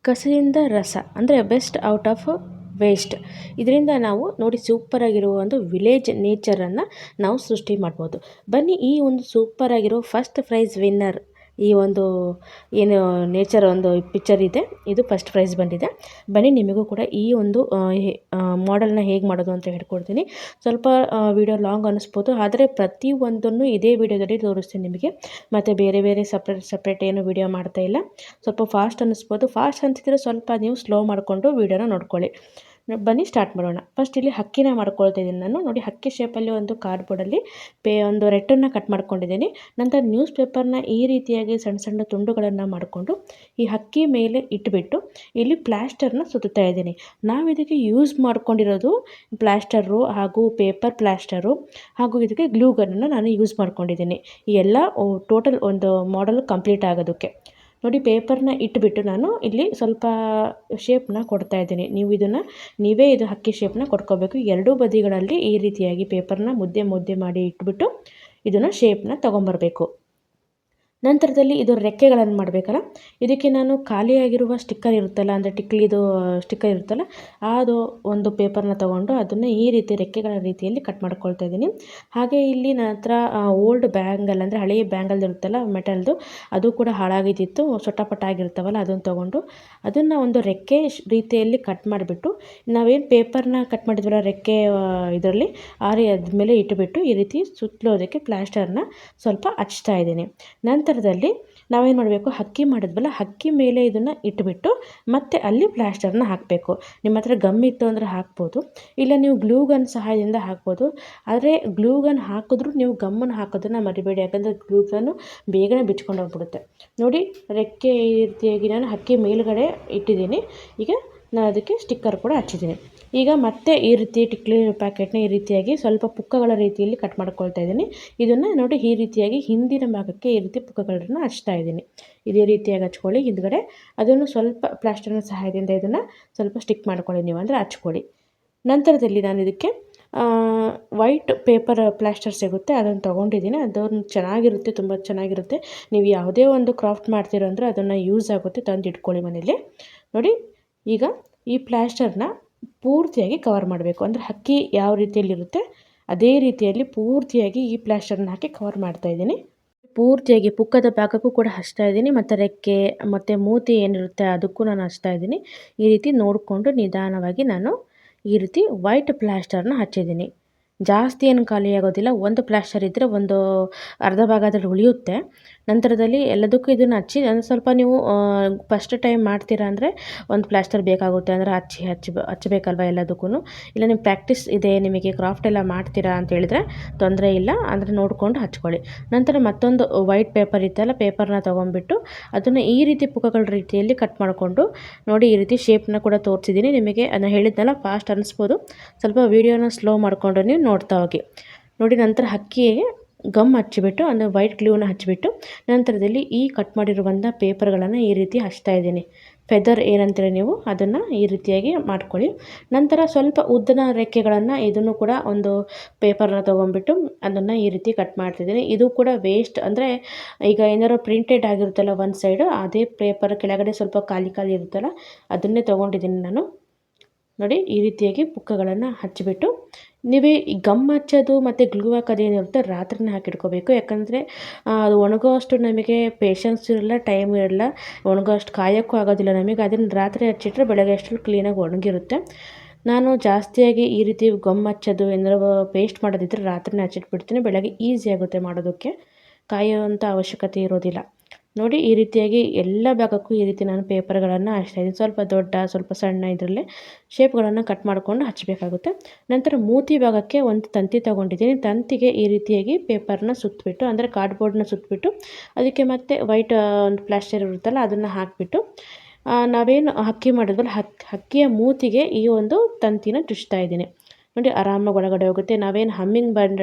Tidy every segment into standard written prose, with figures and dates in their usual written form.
ಕಸದಿಂದ ರಸ ಅಂದರೆ ಬೆಸ್ಟ್ ಔಟ್ ಆಫ್ ವೇಸ್ಟ್. ಇದರಿಂದ ನಾವು ನೋಡಿ ಸೂಪರಾಗಿರುವ ಒಂದು ವಿಲೇಜ್ ನೇಚರನ್ನು ನಾವು ಸೃಷ್ಟಿ ಮಾಡ್ಬೋದು. ಬನ್ನಿ ಈ ಒಂದು ಸೂಪರಾಗಿರೋ ಫಸ್ಟ್ ಪ್ರೈಸ್ ವಿನ್ನರ್ ಈ ಒಂದು ಏನು ನೇಚರ್ ಒಂದು ಪಿಕ್ಚರ್ ಇದೆ, ಇದು ಫಸ್ಟ್ ಪ್ರೈಸ್ ಬಂದಿದೆ. ಬನ್ನಿ ನಿಮಗೂ ಕೂಡ ಈ ಒಂದು ಮಾಡೆಲ್ನ ಹೇಗೆ ಮಾಡೋದು ಅಂತ ಹೇಳ್ಕೊಡ್ತೀನಿ. ಸ್ವಲ್ಪ ವಿಡಿಯೋ ಲಾಂಗ್ ಅನ್ನಿಸ್ಬೋದು, ಆದರೆ ಪ್ರತಿಯೊಂದನ್ನು ಇದೇ ವಿಡಿಯೋದಲ್ಲಿ ತೋರಿಸ್ತೀನಿ ನಿಮಗೆ. ಮತ್ತು ಬೇರೆ ಬೇರೆ ಸಪ್ರೇಟ್ ಏನು ವಿಡಿಯೋ ಮಾಡ್ತಾ ಇಲ್ಲ. ಸ್ವಲ್ಪ ಫಾಸ್ಟ್ ಅನ್ನಿಸ್ಬೋದು, ಫಾಸ್ಟ್ ಅಂತಿದ್ರೆ ಸ್ವಲ್ಪ ನೀವು ಸ್ಲೋ ಮಾಡಿಕೊಂಡು ವಿಡಿಯೋನ ನೋಡ್ಕೊಳ್ಳಿ. ಬನ್ನಿ ಸ್ಟಾರ್ಟ್ ಮಾಡೋಣ. ಫಸ್ಟ್ ಇಲ್ಲಿ ಹಕ್ಕಿನ ಮಾಡ್ಕೊಳ್ತಾ ಇದ್ದೀನಿ ನಾನು. ನೋಡಿ ಹಕ್ಕಿ ಶೇಪಲ್ಲಿ ಒಂದು ಕಾರ್ಡ್ಬೋರ್ಡಲ್ಲಿ ಒಂದು ರೆಟ್ಟನ್ನು ಕಟ್ ಮಾಡ್ಕೊಂಡಿದ್ದೀನಿ. ನಂತರ ನ್ಯೂಸ್ ಪೇಪರ್ನ ಈ ರೀತಿಯಾಗಿ ಸಣ್ಣ ಸಣ್ಣ ತುಂಡುಗಳನ್ನು ಮಾಡಿಕೊಂಡು ಈ ಹಕ್ಕಿ ಮೇಲೆ ಇಟ್ಬಿಟ್ಟು ಇಲ್ಲಿ ಪ್ಲಾಸ್ಟರ್ನ ಸುತ್ತಾ ಇದ್ದೀನಿ. ನಾವು ಇದಕ್ಕೆ ಯೂಸ್ ಮಾಡ್ಕೊಂಡಿರೋದು ಪ್ಲಾಸ್ಟರು ಹಾಗೂ ಪೇಪರ್ ಪ್ಲಾಸ್ಟರು ಹಾಗೂ ಇದಕ್ಕೆ ಗ್ಲೂ ಗನ್ನನ್ನು ನಾನು ಯೂಸ್ ಮಾಡ್ಕೊಂಡಿದ್ದೀನಿ. ಈ ಎಲ್ಲ ಟೋಟಲ್ ಒಂದು ಮಾಡೆಲ್ ಕಂಪ್ಲೀಟ್ ಆಗೋದಕ್ಕೆ. ನೋಡಿ ಪೇಪರ್ನ ಇಟ್ಬಿಟ್ಟು ನಾನು ಇಲ್ಲಿ ಸ್ವಲ್ಪ ಶೇಪ್ನ ಕೊಡ್ತಾ ಇದ್ದೀನಿ. ನೀವೇ ಇದು ಹಕ್ಕಿ ಶೇಪ್ನ ಕೊಡ್ಕೋಬೇಕು. ಎರಡೂ ಬದಿಗಳಲ್ಲಿ ಈ ರೀತಿಯಾಗಿ ಪೇಪರ್ನ ಮುದ್ದೆ ಮಾಡಿ ಇಟ್ಬಿಟ್ಟು ಇದನ್ನು ಶೇಪ್ನ ತೊಗೊಂಬರಬೇಕು. ನಂತರದಲ್ಲಿ ಇದು ರೆಕ್ಕೆಗಳನ್ನು ಮಾಡಬೇಕಲ್ಲ, ಇದಕ್ಕೆ ನಾನು ಖಾಲಿಯಾಗಿರುವ ಸ್ಟಿಕ್ಕರ್ ಇರುತ್ತಲ್ಲ, ಅಂದರೆ ಟಿಕ್ಲಿದು ಸ್ಟಿಕ್ಕರ್ ಇರುತ್ತಲ್ಲ, ಅದು ಒಂದು ಪೇಪರ್ನ ತೊಗೊಂಡು ಅದನ್ನು ಈ ರೀತಿ ರೆಕ್ಕೆಗಳ ರೀತಿಯಲ್ಲಿ ಕಟ್ ಮಾಡ್ಕೊಳ್ತಾ ಇದ್ದೀನಿ. ಹಾಗೆ ಇಲ್ಲಿ ನನ್ನ ಹತ್ರ ಓಲ್ಡ್ ಬ್ಯಾಂಗಲ್ ಅಂದರೆ ಹಳೆಯ ಬ್ಯಾಂಗಲ್ ಇರುತ್ತಲ್ಲ ಮೆಟಲ್ದು, ಅದು ಕೂಡ ಹಾಳಾಗಿದ್ದಿತ್ತು, ಸೊಟ್ಟಪಟ್ಟ ಆಗಿರ್ತಾವಲ್ಲ, ಅದನ್ನು ತೊಗೊಂಡು ಅದನ್ನು ಒಂದು ರೆಕ್ಕೆ ರೀತಿಯಲ್ಲಿ ಕಟ್ ಮಾಡಿಬಿಟ್ಟು ನಾವೇನು ಪೇಪರ್ನ ಕಟ್ ಮಾಡಿದ್ವಲ್ಲ ರೆಕ್ಕೆ ಇದರಲ್ಲಿ ಅದ್ಮೇಲೆ ಇಟ್ಟುಬಿಟ್ಟು ಈ ರೀತಿ ಸುತ್ತಲೋದಕ್ಕೆ ಪ್ಲಾಸ್ಟರ್ನ ಸ್ವಲ್ಪ ಹಚ್ತಾ ಇದ್ದೀನಿ. ನಂತರದಲ್ಲಿ ನಾವೇನು ಮಾಡಬೇಕು, ಹಕ್ಕಿ ಮಾಡಿದ್ವಲ್ಲ ಹಕ್ಕಿ ಮೇಲೆ ಇದನ್ನು ಇಟ್ಬಿಟ್ಟು ಮತ್ತೆ ಅಲ್ಲಿ ಪ್ಲಾಸ್ಟರ್ನ ಹಾಕಬೇಕು. ನಿಮ್ಮ ಹತ್ರ ಗಮ್ ಇತ್ತು ಅಂದರೆ ಹಾಕ್ಬೋದು, ಇಲ್ಲ ನೀವು ಗ್ಲೂ ಗನ್ ಸಹಾಯದಿಂದ ಹಾಕ್ಬೋದು. ಆದರೆ ಗ್ಲೂ ಗನ್ ಹಾಕಿದ್ರೂ ನೀವು ಗಮ್ಮನ್ನು ಹಾಕೋದನ್ನು ಮರಿಬೇಡಿ, ಯಾಕಂದರೆ ಗ್ಲೂ ಗನ್ನು ಬೇಗನೆ ಬಿಚ್ಕೊಂಡು ಹೋಗ್ಬಿಡುತ್ತೆ. ನೋಡಿ ರೆಕ್ಕೆ ಈ ರೀತಿಯಾಗಿ ನಾನು ಹಕ್ಕಿ ಮೇಲುಗಡೆ ಇಟ್ಟಿದ್ದೀನಿ. ಈಗ ನಾನು ಅದಕ್ಕೆ ಸ್ಟಿಕ್ಕರ್ ಕೂಡ ಹಚ್ಚಿದ್ದೀನಿ. ಈಗ ಮತ್ತೆ ಈ ರೀತಿ ಟಿಕ್ಲಿ ಪ್ಯಾಕೆಟ್ನ ಈ ರೀತಿಯಾಗಿ ಸ್ವಲ್ಪ ಪುಕ್ಕಗಳ ರೀತಿಯಲ್ಲಿ ಕಟ್ ಮಾಡ್ಕೊಳ್ತಾ ಇದ್ದೀನಿ. ಇದನ್ನು ನೋಡಿ ಈ ರೀತಿಯಾಗಿ ಹಿಂದಿನ ಭಾಗಕ್ಕೆ ಈ ರೀತಿ ಪುಕ್ಕಗಳನ್ನು ಹಚ್ತಾ ಇದ್ದೀನಿ. ಇದೇ ರೀತಿಯಾಗಿ ಹಚ್ಕೊಳ್ಳಿ ಹಿಂದ್ಗಡೆ. ಅದನ್ನು ಸ್ವಲ್ಪ ಪ್ಲಾಸ್ಟರ್ನ ಸಹಾಯದಿಂದ ಇದನ್ನು ಸ್ವಲ್ಪ ಸ್ಟಿಕ್ ಮಾಡ್ಕೊಳ್ಳಿ, ನೀವು ಅಂದರೆ ಹಚ್ಕೊಳ್ಳಿ. ನಂತರದಲ್ಲಿ ನಾನು ಇದಕ್ಕೆ ವೈಟ್ ಪೇಪರ್ ಪ್ಲಾಸ್ಟರ್ ಸಿಗುತ್ತೆ, ಅದನ್ನು ತೊಗೊಂಡಿದ್ದೀನಿ. ಅದನ್ನು ಚೆನ್ನಾಗಿರುತ್ತೆ, ತುಂಬ ಚೆನ್ನಾಗಿರುತ್ತೆ. ನೀವು ಯಾವುದೇ ಒಂದು ಕ್ರಾಫ್ಟ್ ಮಾಡ್ತೀರೋ ಅಂದರೆ ಅದನ್ನು ಯೂಸ್ ಆಗುತ್ತೆ, ತಂದು ಇಟ್ಕೊಳ್ಳಿ ಮನೇಲಿ. ನೋಡಿ ಈಗ ಈ ಪ್ಲಾಸ್ಟರ್ನ ಪೂರ್ತಿಯಾಗಿ ಕವರ್ ಮಾಡಬೇಕು. ಅಂದರೆ ಹಕ್ಕಿ ಯಾವ ರೀತಿಯಲ್ಲಿರುತ್ತೆ ಅದೇ ರೀತಿಯಲ್ಲಿ ಪೂರ್ತಿಯಾಗಿ ಈ ಪ್ಲಾಸ್ಟರ್ನ ಹಾಕಿ ಕವರ್ ಮಾಡ್ತಾಯಿದ್ದೀನಿ. ಪೂರ್ತಿಯಾಗಿ ಪುಕ್ಕದ ಭಾಗಕ್ಕೂ ಕೂಡ ಹಚ್ತಾ ಇದ್ದೀನಿ, ಮತ್ತು ರೆಕ್ಕೆ ಮತ್ತು ಮೂತಿ ಏನಿರುತ್ತೆ ಅದಕ್ಕೂ ನಾನು ಹಚ್ತಾ ಇದ್ದೀನಿ. ಈ ರೀತಿ ನೋಡಿಕೊಂಡು ನಿಧಾನವಾಗಿ ನಾನು ಈ ರೀತಿ ವೈಟ್ ಪ್ಲಾಸ್ಟರ್ನ ಹಚ್ಚಿದ್ದೀನಿ. ಜಾಸ್ತಿ ಏನು ಖಾಲಿ ಆಗೋದಿಲ್ಲ, ಒಂದು ಪ್ಲಾಸ್ಟರ್ ಇದ್ದರೆ ಒಂದು ಅರ್ಧ ಭಾಗದಲ್ಲಿ ಉಳಿಯುತ್ತೆ. ನಂತರದಲ್ಲಿ ಎಲ್ಲದಕ್ಕೂ ಇದನ್ನು ಹಚ್ಚಿ ಸ್ವಲ್ಪ ನೀವು ಫಸ್ಟ್ ಟೈಮ್ ಮಾಡ್ತೀರಾ ಅಂದರೆ ಒಂದು ಪ್ಲಾಸ್ಟರ್ ಬೇಕಾಗುತ್ತೆ, ಅಂದರೆ ಹಚ್ಚಬೇಕಲ್ವ ಎಲ್ಲದಕ್ಕೂ. ಇಲ್ಲ ನೀವು ಪ್ರಾಕ್ಟೀಸ್ ಇದೆ, ನಿಮಗೆ ಕ್ರಾಫ್ಟ್ ಎಲ್ಲ ಮಾಡ್ತೀರಾ ಅಂತ ಹೇಳಿದ್ರೆ ತೊಂದರೆ ಇಲ್ಲ, ಅಂದರೆ ನೋಡಿಕೊಂಡು ಹಚ್ಕೊಳ್ಳಿ. ನಂತರ ಮತ್ತೊಂದು ವೈಟ್ ಪೇಪರ್ ಇತ್ತಲ್ಲ, ಪೇಪರ್ನ ತೊಗೊಂಡ್ಬಿಟ್ಟು ಅದನ್ನು ಈ ರೀತಿ ಪುಕ್ಕಗಳ ರೀತಿಯಲ್ಲಿ ಕಟ್ ಮಾಡಿಕೊಂಡು ನೋಡಿ ಈ ರೀತಿ ಶೇಪ್ನ ಕೂಡ ತೋರಿಸಿದ್ದೀನಿ ನಿಮಗೆ. ಅದನ್ನು ಹೇಳಿದ್ನಲ್ಲ ಫಾಸ್ಟ್ ಅನ್ನಿಸ್ಬೋದು, ಸ್ವಲ್ಪ ವೀಡಿಯೋನ ಸ್ಲೋ ಮಾಡಿಕೊಂಡು ನೀವು ನೋಡ್ತಾ ಹೋಗಿ. ನೋಡಿ ನಂತರ ಹಕ್ಕಿಗೆ ಗಮ್ ಹಚ್ಚಿಬಿಟ್ಟು ಅಂದರೆ ವೈಟ್ ಗ್ಲೂನ ಹಚ್ಚಿಬಿಟ್ಟು ನಂತರದಲ್ಲಿ ಈ ಕಟ್ ಮಾಡಿರುವಂಥ ಪೇಪರ್ಗಳನ್ನು ಈ ರೀತಿ ಹಚ್ತಾ ಇದ್ದೀನಿ. ಫೆದರ್ ಏನಂತೀರ ನೀವು ಅದನ್ನು ಈ ರೀತಿಯಾಗಿ ಮಾಡ್ಕೊಳ್ಳಿ. ನಂತರ ಸ್ವಲ್ಪ ಉದ್ದನ ರೆಕ್ಕೆಗಳನ್ನು ಇದನ್ನು ಕೂಡ ಒಂದು ಪೇಪರ್ನ ತೊಗೊಂಡ್ಬಿಟ್ಟು ಅದನ್ನು ಈ ರೀತಿ ಕಟ್ ಮಾಡ್ತಿದ್ದೀನಿ. ಇದು ಕೂಡ ವೇಸ್ಟ್, ಅಂದರೆ ಈಗ ಏನಾದ್ರು ಪ್ರಿಂಟೆಡ್ ಆಗಿರುತ್ತಲ್ಲ ಒಂದು ಸೈಡು, ಅದೇ ಪೇಪರ್ ಕೆಳಗಡೆ ಸ್ವಲ್ಪ ಖಾಲಿ ಇರುತ್ತಲ್ಲ ಅದನ್ನೇ ತೊಗೊಂಡಿದ್ದೀನಿ ನಾನು. ನೋಡಿ ಈ ರೀತಿಯಾಗಿ ಪುಕ್ಕಗಳನ್ನು ಹಚ್ಚಿಬಿಟ್ಟು ನೀವೇ ಈ ಗಮ್ ಹಚ್ಚೋದು ಮತ್ತು ಗ್ಲೂ ಹಾಕೋದೇನಿರುತ್ತೆ ರಾತ್ರಿನೇ ಹಾಕಿಟ್ಕೋಬೇಕು. ಯಾಕಂದರೆ ಅದು ಒಣಗೋ ಅಷ್ಟು ನಮಗೆ ಪೇಷನ್ಸ್ ಇರಲ್ಲ, ಟೈಮ್ ಇರಲ್ಲ, ಒಣಗೋ ಅಷ್ಟು ಕಾಯೋಕ್ಕೂ ಆಗೋದಿಲ್ಲ ನಮಗೆ. ಅದನ್ನು ರಾತ್ರಿ ಹಚ್ಚಿಟ್ರೆ ಬೆಳಗ್ಗೆ ಅಷ್ಟು ಕ್ಲೀನಾಗಿ ಒಣಗಿರುತ್ತೆ. ನಾನು ಜಾಸ್ತಿಯಾಗಿ ಈ ರೀತಿ ಗಮ್ ಹಚ್ಚೋದು ಏನಾದ್ರು ಪೇಸ್ಟ್ ಮಾಡೋದಿದ್ದರೆ ರಾತ್ರಿನೇ ಹಚ್ಚಿಟ್ಬಿಡ್ತೀನಿ, ಬೆಳಗ್ಗೆ ಈಸಿ ಆಗುತ್ತೆ ಮಾಡೋದಕ್ಕೆ, ಕಾಯೋವಂಥ ಅವಶ್ಯಕತೆ ಇರೋದಿಲ್ಲ. ನೋಡಿ ಈ ರೀತಿಯಾಗಿ ಎಲ್ಲ ಭಾಗಕ್ಕೂ ಈ ರೀತಿ ನಾನು ಪೇಪರ್ಗಳನ್ನು ಹಚ್ತಾಯಿದ್ದೀನಿ. ಸ್ವಲ್ಪ ದೊಡ್ಡ ಸ್ವಲ್ಪ ಸಣ್ಣ ಇದರಲ್ಲೇ ಶೇಪ್ಗಳನ್ನು ಕಟ್ ಮಾಡಿಕೊಂಡು ಹಚ್ಚಬೇಕಾಗುತ್ತೆ. ನಂತರ ಮೂತಿ ಭಾಗಕ್ಕೆ ಒಂದು ತಂತಿ ತೊಗೊಂಡಿದ್ದೀನಿ. ತಂತಿಗೆ ಈ ರೀತಿಯಾಗಿ ಪೇಪರ್ನ ಸುತ್ತಬಿಟ್ಟು ಅಂದರೆ ಕಾರ್ಡ್ಬೋರ್ಡ್ನ ಸುತ್ತಬಿಟ್ಟು ಅದಕ್ಕೆ ಮತ್ತೆ ವೈಟ್ ಒಂದು ಪ್ಲಾಸ್ಟರ್ ಇರುತ್ತಲ್ಲ ಅದನ್ನು ಹಾಕಿಬಿಟ್ಟು ನಾವೇನು ಹಕ್ಕಿ ಮಾಡಿದ್ವಲ್ಲ ಹಕ್ಕಿಯ ಮೂತಿಗೆ ಈ ಒಂದು ತಂತಿನ ಚುಚ್ತಾ ಇದ್ದೀನಿ. ನೋಡಿ ಆರಾಮಾಗಿ ಒಳಗಡೆ ಹೋಗುತ್ತೆ. ನಾವೇನು ಹಮ್ಮಿಂಗ್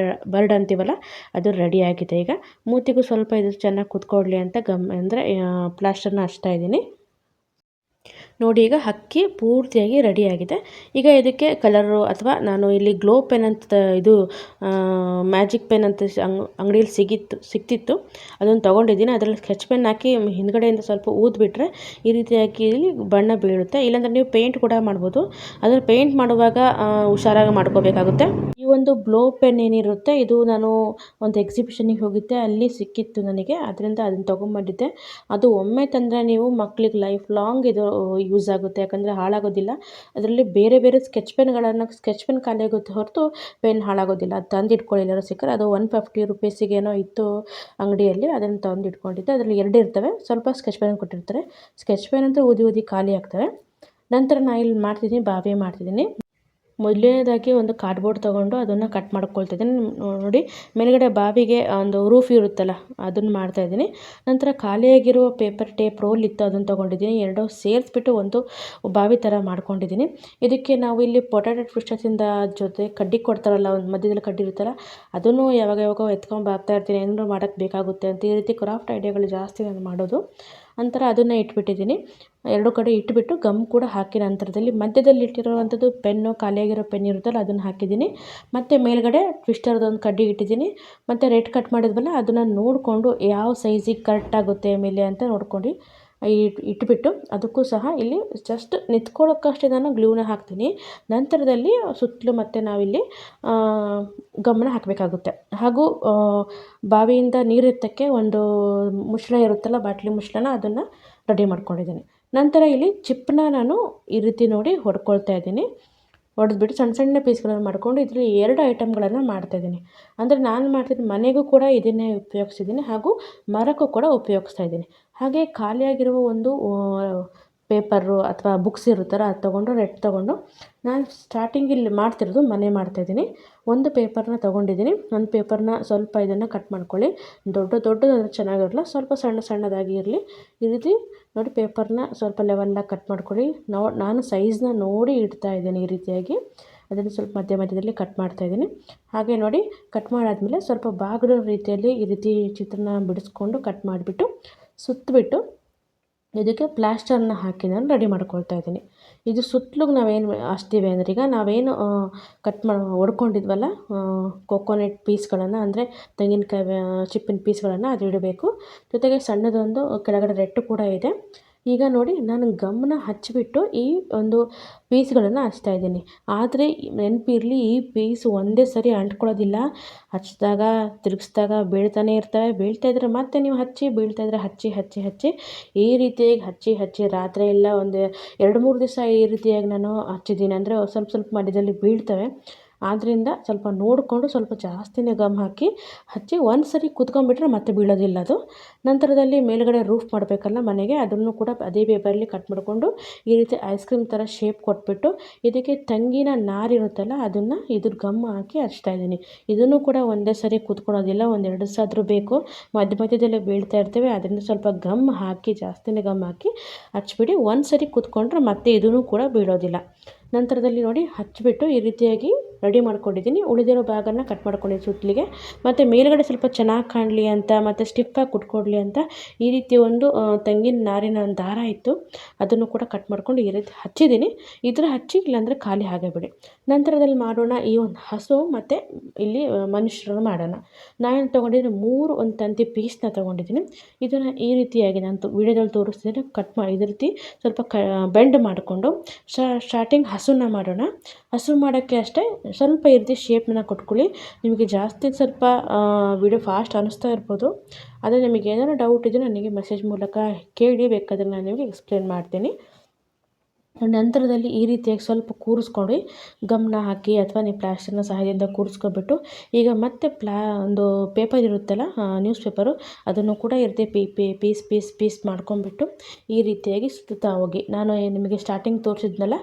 ಬರ್ಡ್ ಅಂತೀವಲ್ಲ ಅದು ರೆಡಿಯಾಗಿದೆ. ಈಗ ಮೂತಿಗೂ ಸ್ವಲ್ಪ ಇದು ಚೆನ್ನಾಗಿ ಕುತ್ಕೊಳ್ಳಿ ಅಂತ ಅಂದರೆ ಪ್ಲಾಸ್ಟರ್ನ ಹಚ್ತಾ ಇದ್ದೀನಿ. ನೋಡಿ ಈಗ ಅಕ್ಕಿ ಪೂರ್ತಿಯಾಗಿ ರೆಡಿಯಾಗಿದೆ. ಈಗ ಇದಕ್ಕೆ ಕಲರು ಅಥವಾ ನಾನು ಇಲ್ಲಿ ಗ್ಲೋ ಪೆನ್ ಅಂತ ಇದು ಮ್ಯಾಜಿಕ್ ಪೆನ್ ಅಂತ ಅಂಗಡಿಯಲ್ಲಿ ಸಿಕ್ತಿತ್ತು, ಅದನ್ನು ತೊಗೊಂಡಿದ್ದೀನಿ. ಅದರಲ್ಲಿ ಸ್ಕೆಚ್ ಪೆನ್ ಹಾಕಿ ಹಿಂದ್ಗಡೆಯಿಂದ ಸ್ವಲ್ಪ ಊದ್ಬಿಟ್ರೆ ಈ ರೀತಿಯಾಗಿ ಇಲ್ಲಿ ಬಣ್ಣ ಬೀಳುತ್ತೆ. ಇಲ್ಲಾಂದರೆ ನೀವು ಪೇಂಟ್ ಕೂಡ ಮಾಡ್ಬೋದು. ಅದರಲ್ಲಿ ಪೇಂಟ್ ಮಾಡುವಾಗ ಹುಷಾರಾಗಿ ಮಾಡ್ಕೋಬೇಕಾಗುತ್ತೆ. ಈ ಒಂದು ಗ್ಲೋ ಪೆನ್ ಏನಿರುತ್ತೆ ಇದು ನಾನು ಒಂದು ಎಕ್ಸಿಬಿಷನ್ನಿಗೆ ಹೋಗಿದ್ದೆ, ಅಲ್ಲಿ ಸಿಕ್ಕಿತ್ತು ನನಗೆ. ಅದರಿಂದ ಅದನ್ನು ತೊಗೊಂಬಂದಿದ್ದೆ. ಅದು ಒಮ್ಮೆ ತಂದರೆ ನೀವು ಮಕ್ಕಳಿಗೆ ಲೈಫ್ ಲಾಂಗ್ ಇದು ಯೂಸ್ ಆಗುತ್ತೆ, ಯಾಕಂದರೆ ಹಾಳಾಗೋದಿಲ್ಲ. ಅದರಲ್ಲಿ ಬೇರೆ ಬೇರೆ ಸ್ಕೆಚ್ ಪೆನ್ ಖಾಲಿ ಆಗುತ್ತೆ ಹೊರತು ಪೆನ್ ಹಾಳಾಗೋದಿಲ್ಲ. ಅದು ತಂದು ಇಟ್ಕೊಳ್ಳಿ, ಎಲ್ಲರೂ ಸಿಕ್ಕರೆ. ಅದು 150 ರುಪೀಸಿಗೇನೋ ಇತ್ತು ಅಂಗಡಿಯಲ್ಲಿ, ಅದನ್ನು ತಂದು ಇಟ್ಕೊಂಡಿದ್ದೆ. ಅದರಲ್ಲಿ 2 ಇರ್ತವೆ, ಸ್ವಲ್ಪ ಸ್ಕೆಚ್ ಪೆನ್ ಕೊಟ್ಟಿರ್ತಾರೆ. ಸ್ಕೆಚ್ ಪೆನ್ ಅಂತ ಊದಿ ಖಾಲಿ ಆಗ್ತವೆ. ನಂತರ ನಾನು ಇಲ್ಲಿ ಮಾಡ್ತಿದ್ದೀನಿ, ಬಾವಿ ಮಾಡ್ತಿದ್ದೀನಿ. ಮೊದಲನೇದಾಗಿ ಒಂದು ಕಾರ್ಡ್ಬೋರ್ಡ್ ತೊಗೊಂಡು ಅದನ್ನು ಕಟ್ ಮಾಡ್ಕೊಳ್ತಿದ್ದೀನಿ. ನೋಡಿ ಮೇಲ್ಗಡೆ ಬಾವಿಗೆ ಒಂದು ರೂಫ್ ಇರುತ್ತಲ್ಲ, ಅದನ್ನು ಮಾಡ್ತಾಯಿದ್ದೀನಿ. ನಂತರ ಖಾಲಿಯಾಗಿರೋ ಪೇಪರ್ ಟೇಪ್ ರೋಲ್ ಇತ್ತು, ಅದನ್ನು ತೊಗೊಂಡಿದ್ದೀನಿ. ಎರಡೂ ಸೇರಿಸ್ಬಿಟ್ಟು ಒಂದು ಬಾವಿ ಥರ ಮಾಡ್ಕೊಂಡಿದ್ದೀನಿ. ಇದಕ್ಕೆ ನಾವು ಇಲ್ಲಿ ಪೊಟ್ಯಾಟೊ ಟ್ವಿಸ್ಟರ್ಸಿಂದ ಜೊತೆ ಕಡ್ಡಿ ಕೊಡ್ತಾರಲ್ಲ, ಒಂದು ಮಧ್ಯದಲ್ಲಿ ಕಡ್ಡಿ ಇರುತ್ತಲ್ಲ, ಅದನ್ನು ಯಾವಾಗ ಎತ್ಕೊಂಡು ಬರ್ತಾ ಇರ್ತೀನಿ, ಏನಾದರೂ ಮಾಡೋಕ್ಕೆ ಬೇಕಾಗುತ್ತೆ ಅಂತ. ಈ ರೀತಿ ಕ್ರಾಫ್ಟ್ ಐಡಿಯಾಗಳು ಜಾಸ್ತಿ ನಾನು ಮಾಡೋದು. ನಂತರ ಅದನ್ನು ಇಟ್ಬಿಟ್ಟಿದ್ದೀನಿ. ಎರಡು ಕಡೆ ಇಟ್ಬಿಟ್ಟು ಗಮ್ ಕೂಡ ಹಾಕಿ ನಂತರದಲ್ಲಿ ಮಧ್ಯದಲ್ಲಿ ಇಟ್ಟಿರುವಂಥದ್ದು ಪೆನ್ನು, ಖಾಲಿಯಾಗಿರೋ ಪೆನ್ ಇರುತ್ತಲ್ಲ, ಅದನ್ನು ಹಾಕಿದ್ದೀನಿ. ಮತ್ತು ಮೇಲ್ಗಡೆ ಟ್ವಿಸ್ಟರ್ದೊಂದು ಕಡ್ಡಿ ಇಟ್ಟಿದ್ದೀನಿ. ಮತ್ತು ರೆಡ್ ಕಟ್ ಮಾಡಿದ್ವಲ್ಲ, ಅದನ್ನು ನೋಡಿಕೊಂಡು ಯಾವ ಸೈಜಿಗೆ ಕರೆಕ್ಟ್ ಆಗುತ್ತೆ ಮೇಲೆ ಅಂತ ನೋಡ್ಕೊಂಡು ಇಟ್ಬಿಟ್ಟು ಅದಕ್ಕೂ ಸಹ ಇಲ್ಲಿ ಜಸ್ಟ್ ನಿಂತ್ಕೊಳ್ಳೋಕ್ಕಷ್ಟೇ ನಾನು ಗ್ಲೂನ ಹಾಕ್ತೀನಿ. ನಂತರದಲ್ಲಿ ಸುತ್ತಲೂ ಮತ್ತೆ ನಾವಿಲ್ಲಿ ಗಮನ ಹಾಕಬೇಕಾಗುತ್ತೆ. ಹಾಗೂ ಬಾವಿಯಿಂದ ನೀರು ಎತ್ತಕ್ಕೆ ಒಂದು ಮುಚ್ಚಳ ಇರುತ್ತಲ್ಲ, ಬಾಟ್ಲಿ ಮುಚ್ಚಳನ, ಅದನ್ನು ರೆಡಿ ಮಾಡ್ಕೊಂಡಿದ್ದೀನಿ. ನಂತರ ಇಲ್ಲಿ ಚಿಪ್ಪನ್ನ ನಾನು ಈ ರೀತಿ ನೋಡಿ ಹೊಡ್ಕೊಳ್ತಾ ಇದ್ದೀನಿ. ಹೊಡೆದ್ಬಿಟ್ಟು ಸಣ್ಣ ಸಣ್ಣ ಪೀಸ್ಗಳನ್ನು ಮಾಡಿಕೊಂಡು ಇದರಲ್ಲಿ 2 ಐಟಮ್ಗಳನ್ನು ಮಾಡ್ತಾಯಿದ್ದೀನಿ. ಅಂದರೆ ನಾನು ಮಾಡ್ತಿದ್ದು ಮನೆಗೂ ಕೂಡ ಇದನ್ನೇ ಉಪಯೋಗಿಸಿದ್ದೀನಿ, ಹಾಗೂ ಮರಕ್ಕೂ ಕೂಡ ಉಪಯೋಗಿಸ್ತಾ ಇದ್ದೀನಿ. ಹಾಗೆ ಖಾಲಿಯಾಗಿರುವ ಒಂದು ಪೇಪರು ಅಥವಾ ಬುಕ್ಸ್ ಇರುತ್ತಲ್ಲ, ಅದು ತೊಗೊಂಡು ರೆಡ್ ತೊಗೊಂಡು ನಾನು ಸ್ಟಾರ್ಟಿಂಗಿಲ್ಲಿ ಮಾಡ್ತಿರೋದು ಮನೆ ಮಾಡ್ತಾಯಿದ್ದೀನಿ. ಒಂದು ಪೇಪರ್ನ ತೊಗೊಂಡಿದ್ದೀನಿ. ಒಂದು ಪೇಪರ್ನ ಸ್ವಲ್ಪ ಇದನ್ನು ಕಟ್ ಮಾಡ್ಕೊಳ್ಳಿ. ದೊಡ್ಡದು ಚೆನ್ನಾಗಿರಲ್ಲ, ಸ್ವಲ್ಪ ಸಣ್ಣದಾಗಿ ಇರಲಿ. ಈ ರೀತಿ ನೋಡಿ ಪೇಪರ್ನ ಸ್ವಲ್ಪ ಲೆವೆಲ್ಲಾಗಿ ಕಟ್ ಮಾಡ್ಕೊಳ್ಳಿ. ನಾನು ಸೈಜ್ನ ನೋಡಿ ಇಡ್ತಾ ಇದ್ದೀನಿ ಈ ರೀತಿಯಾಗಿ. ಅದನ್ನು ಸ್ವಲ್ಪ ಮಧ್ಯದಲ್ಲಿ ಕಟ್ ಮಾಡ್ತಾಯಿದ್ದೀನಿ. ಹಾಗೆ ನೋಡಿ ಕಟ್ ಮಾಡಾದಮೇಲೆ ಸ್ವಲ್ಪ ಬಾಗಿರೋ ರೀತಿಯಲ್ಲಿ ಈ ರೀತಿ ಚಿತ್ರನ ಬಿಡಿಸ್ಕೊಂಡು ಕಟ್ ಮಾಡಿಬಿಟ್ಟು ಸುತ್ತಬಿಟ್ಟು ಇದಕ್ಕೆ ಪ್ಲಾಸ್ಟರ್ನ ಹಾಕಿ ನಾನು ರೆಡಿ ಮಾಡ್ಕೊಳ್ತಾ ಇದ್ದೀನಿ. ಇದು ಸುತ್ತಲೂ ನಾವೇನು ಹಚ್ತೀವಿ ಅಂದರೆ, ಈಗ ನಾವೇನು ಹೊಡ್ಕೊಂಡಿದ್ವಲ್ಲ ಕೊಕೊನೆಟ್ ಪೀಸ್ಗಳನ್ನು, ಅಂದರೆ ತೆಂಗಿನಕಾಯಿ ಚಿಪ್ಪಿನ ಪೀಸ್ಗಳನ್ನು ಅದು ಇಡಬೇಕು. ಜೊತೆಗೆ ಸಣ್ಣದೊಂದು ಕೆಳಗಡೆ ರೆಟ್ಟು ಕೂಡ ಇದೆ. ಈಗ ನೋಡಿ ನಾನು ಗಮ್ನ ಹಚ್ಚಿಬಿಟ್ಟು ಈ ಒಂದು ಪೀಸ್ಗಳನ್ನು ಹಚ್ತಾ ಇದ್ದೀನಿ. ಆದರೆ ನೆನಪಿರಲಿ, ಈ ಪೀಸ್ ಒಂದೇ ಸರಿ ಅಂಟ್ಕೊಳ್ಳೋದಿಲ್ಲ. ಹಚ್ಚಿದಾಗ ತಿರುಗಿಸ್ದಾಗ ಬೀಳ್ತಾನೆ ಇರ್ತವೆ. ಬೀಳ್ತಾ ಇದ್ದರೆ ಮತ್ತೆ ನೀವು ಹಚ್ಚಿ, ಬೀಳ್ತಾ ಇದ್ದರೆ ಹಚ್ಚಿ ಈ ರೀತಿಯಾಗಿ ಹಚ್ಚಿ ರಾತ್ರಿ ಎಲ್ಲ ಒಂದು 2-3 ದಿವಸ ಈ ರೀತಿಯಾಗಿ ನಾನು ಹಚ್ಚಿದ್ದೀನಿ. ಅಂದರೆ ಸ್ವಲ್ಪ ಮಧ್ಯದಲ್ಲಿ ಬೀಳ್ತವೆ. ಆದ್ದರಿಂದ ಸ್ವಲ್ಪ ನೋಡಿಕೊಂಡು ಸ್ವಲ್ಪ ಜಾಸ್ತಿನೇ ಗಮ್ ಹಾಕಿ ಹಚ್ಚಿ ಒಂದು ಸರಿ ಕುತ್ಕೊಂಡ್ಬಿಟ್ರೆ ಮತ್ತೆ ಬೀಳೋದಿಲ್ಲ ಅದು. ನಂತರದಲ್ಲಿ ಮೇಲುಗಡೆ ರೂಫ್ ಮಾಡಬೇಕಲ್ಲ ಮನೆಗೆ, ಅದನ್ನು ಕೂಡ ಅದೇ ಪೇಪರಲ್ಲಿ ಕಟ್ ಮಾಡಿಕೊಂಡು ಈ ರೀತಿ ಐಸ್ ಕ್ರೀಮ್ ಥರ ಶೇಪ್ ಕೊಟ್ಬಿಟ್ಟು ಇದಕ್ಕೆ ತೆಂಗಿನ ನಾರಿರುತ್ತಲ್ಲ, ಅದನ್ನು ಇದ್ರ ಗಮ್ ಹಾಕಿ ಹಚ್ತಾ ಇದ್ದೀನಿ. ಇದನ್ನು ಕೂಡ ಒಂದೇ ಸರಿ ಕುತ್ಕೊಳ್ಳೋದಿಲ್ಲ, 1-2 ದಿವಸ ಆದರೂ ಬೇಕು. ಮಧ್ಯದಲ್ಲೇ ಬೀಳ್ತಾ ಇರ್ತೇವೆ. ಅದರಿಂದ ಸ್ವಲ್ಪ ಗಮ್ ಹಾಕಿ, ಜಾಸ್ತಿನೇ ಗಮ್ ಹಾಕಿ ಹಚ್ಬಿಡಿ. ಒಂದು ಸರಿ ಕುತ್ಕೊಂಡ್ರೆ ಮತ್ತೆ ಇದನ್ನು ಕೂಡ ಬೀಳೋದಿಲ್ಲ. ನಂತರದಲ್ಲಿ ನೋಡಿ ಹಚ್ಚಿಬಿಟ್ಟು ಈ ರೀತಿಯಾಗಿ ರೆಡಿ ಮಾಡ್ಕೊಂಡಿದ್ದೀನಿ. ಉಳಿದಿರೋ ಭಾಗನ ಕಟ್ ಮಾಡ್ಕೊಂಡಿದ್ದೀನಿ ಸುತ್ತಲಿಗೆ. ಮತ್ತು ಮೇಲುಗಡೆ ಸ್ವಲ್ಪ ಚೆನ್ನಾಗಿ ಕಾಣಲಿ ಅಂತ, ಮತ್ತು ಸ್ಟಿಫಾಗಿ ಕುಟ್ಕೊಡ್ಲಿ ಅಂತ ಈ ರೀತಿ ಒಂದು ತೆಂಗಿನ ನಾರಿನ ಒಂದು ದಾರ ಇತ್ತು, ಅದನ್ನು ಕೂಡ ಕಟ್ ಮಾಡ್ಕೊಂಡು ಈ ರೀತಿ ಹಚ್ಚಿದ್ದೀನಿ. ಇದರ ಹಚ್ಚಿ, ಇಲ್ಲಾಂದರೆ ಖಾಲಿ ಹಾಗೆ ಬಿಡಿ. ನಂತರದಲ್ಲಿ ಮಾಡೋಣ ಈ ಒಂದು ಹಸು ಮತ್ತು ಇಲ್ಲಿ ಮನುಷ್ಯರನ್ನು ಮಾಡೋಣ. ನಾನು ತೊಗೊಂಡಿದ್ದೀನಿ 3 ಒಂದು ತಂತಿ ಪೀಸ್ನ ತೊಗೊಂಡಿದ್ದೀನಿ. ಇದನ್ನು ಈ ರೀತಿಯಾಗಿ ನಾನು ವಿಡಿಯೋದಲ್ಲಿ ತೋರಿಸ್ತಿದ್ದೀನಿ. ಕಟ್ ಮಾಡಿ ಇದೇ ರೀತಿ ಸ್ವಲ್ಪ ಬೆಂಡ್ ಮಾಡಿಕೊಂಡು ಸ್ಟಾರ್ಟಿಂಗ್ ಹಸುನ ಮಾಡೋಣ. ಹಸು ಮಾಡೋಕ್ಕೆ ಅಷ್ಟೇ ಸ್ವಲ್ಪ ಈ ರೀತಿ ಶೇಪ್ನ ಕೊಟ್ಕೊಳ್ಳಿ. ನಿಮಗೆ ಜಾಸ್ತಿ ಸ್ವಲ್ಪ ವಿಡಿಯೋ ಫಾಸ್ಟ್ ಅನ್ನಿಸ್ತಾ ಇರ್ಬೋದು. ಆದರೆ ನಿಮಗೆ ಏನಾದರೂ ಡೌಟ್ ಇದ್ದರೆ ನನಗೆ ಮೆಸೇಜ್ ಮೂಲಕ ಕೇಳಿ, ಬೇಕಾದರೆ ನಾನು ನಿಮಗೆ ಎಕ್ಸ್ಪ್ಲೇನ್ ಮಾಡ್ತೀನಿ. ನಂತರದಲ್ಲಿ ಈ ರೀತಿಯಾಗಿ ಸ್ವಲ್ಪ ಕೂರಿಸ್ಕೊಂಡು ಗಮ್ನ ಹಾಕಿ ಅಥವಾ ನೀವು ಪ್ಲಾಸ್ಟರ್ನ ಸಹಾಯದಿಂದ ಕೂರಿಸ್ಕೊಬಿಟ್ಟು ಈಗ ಮತ್ತೆ ಒಂದು ಪೇಪರ್ ಇರುತ್ತಲ್ಲ, ನ್ಯೂಸ್ ಪೇಪರು, ಅದನ್ನು ಕೂಡ ಇರುತ್ತೆ ಪೀಸ್ ಮಾಡ್ಕೊಂಡ್ಬಿಟ್ಟು ಈ ರೀತಿಯಾಗಿ ಸುತ್ತಾ ಹೋಗಿ. ನಾನು ನಿಮಗೆ ಸ್ಟಾರ್ಟಿಂಗ್ ತೋರಿಸಿದ್ನಲ್ಲ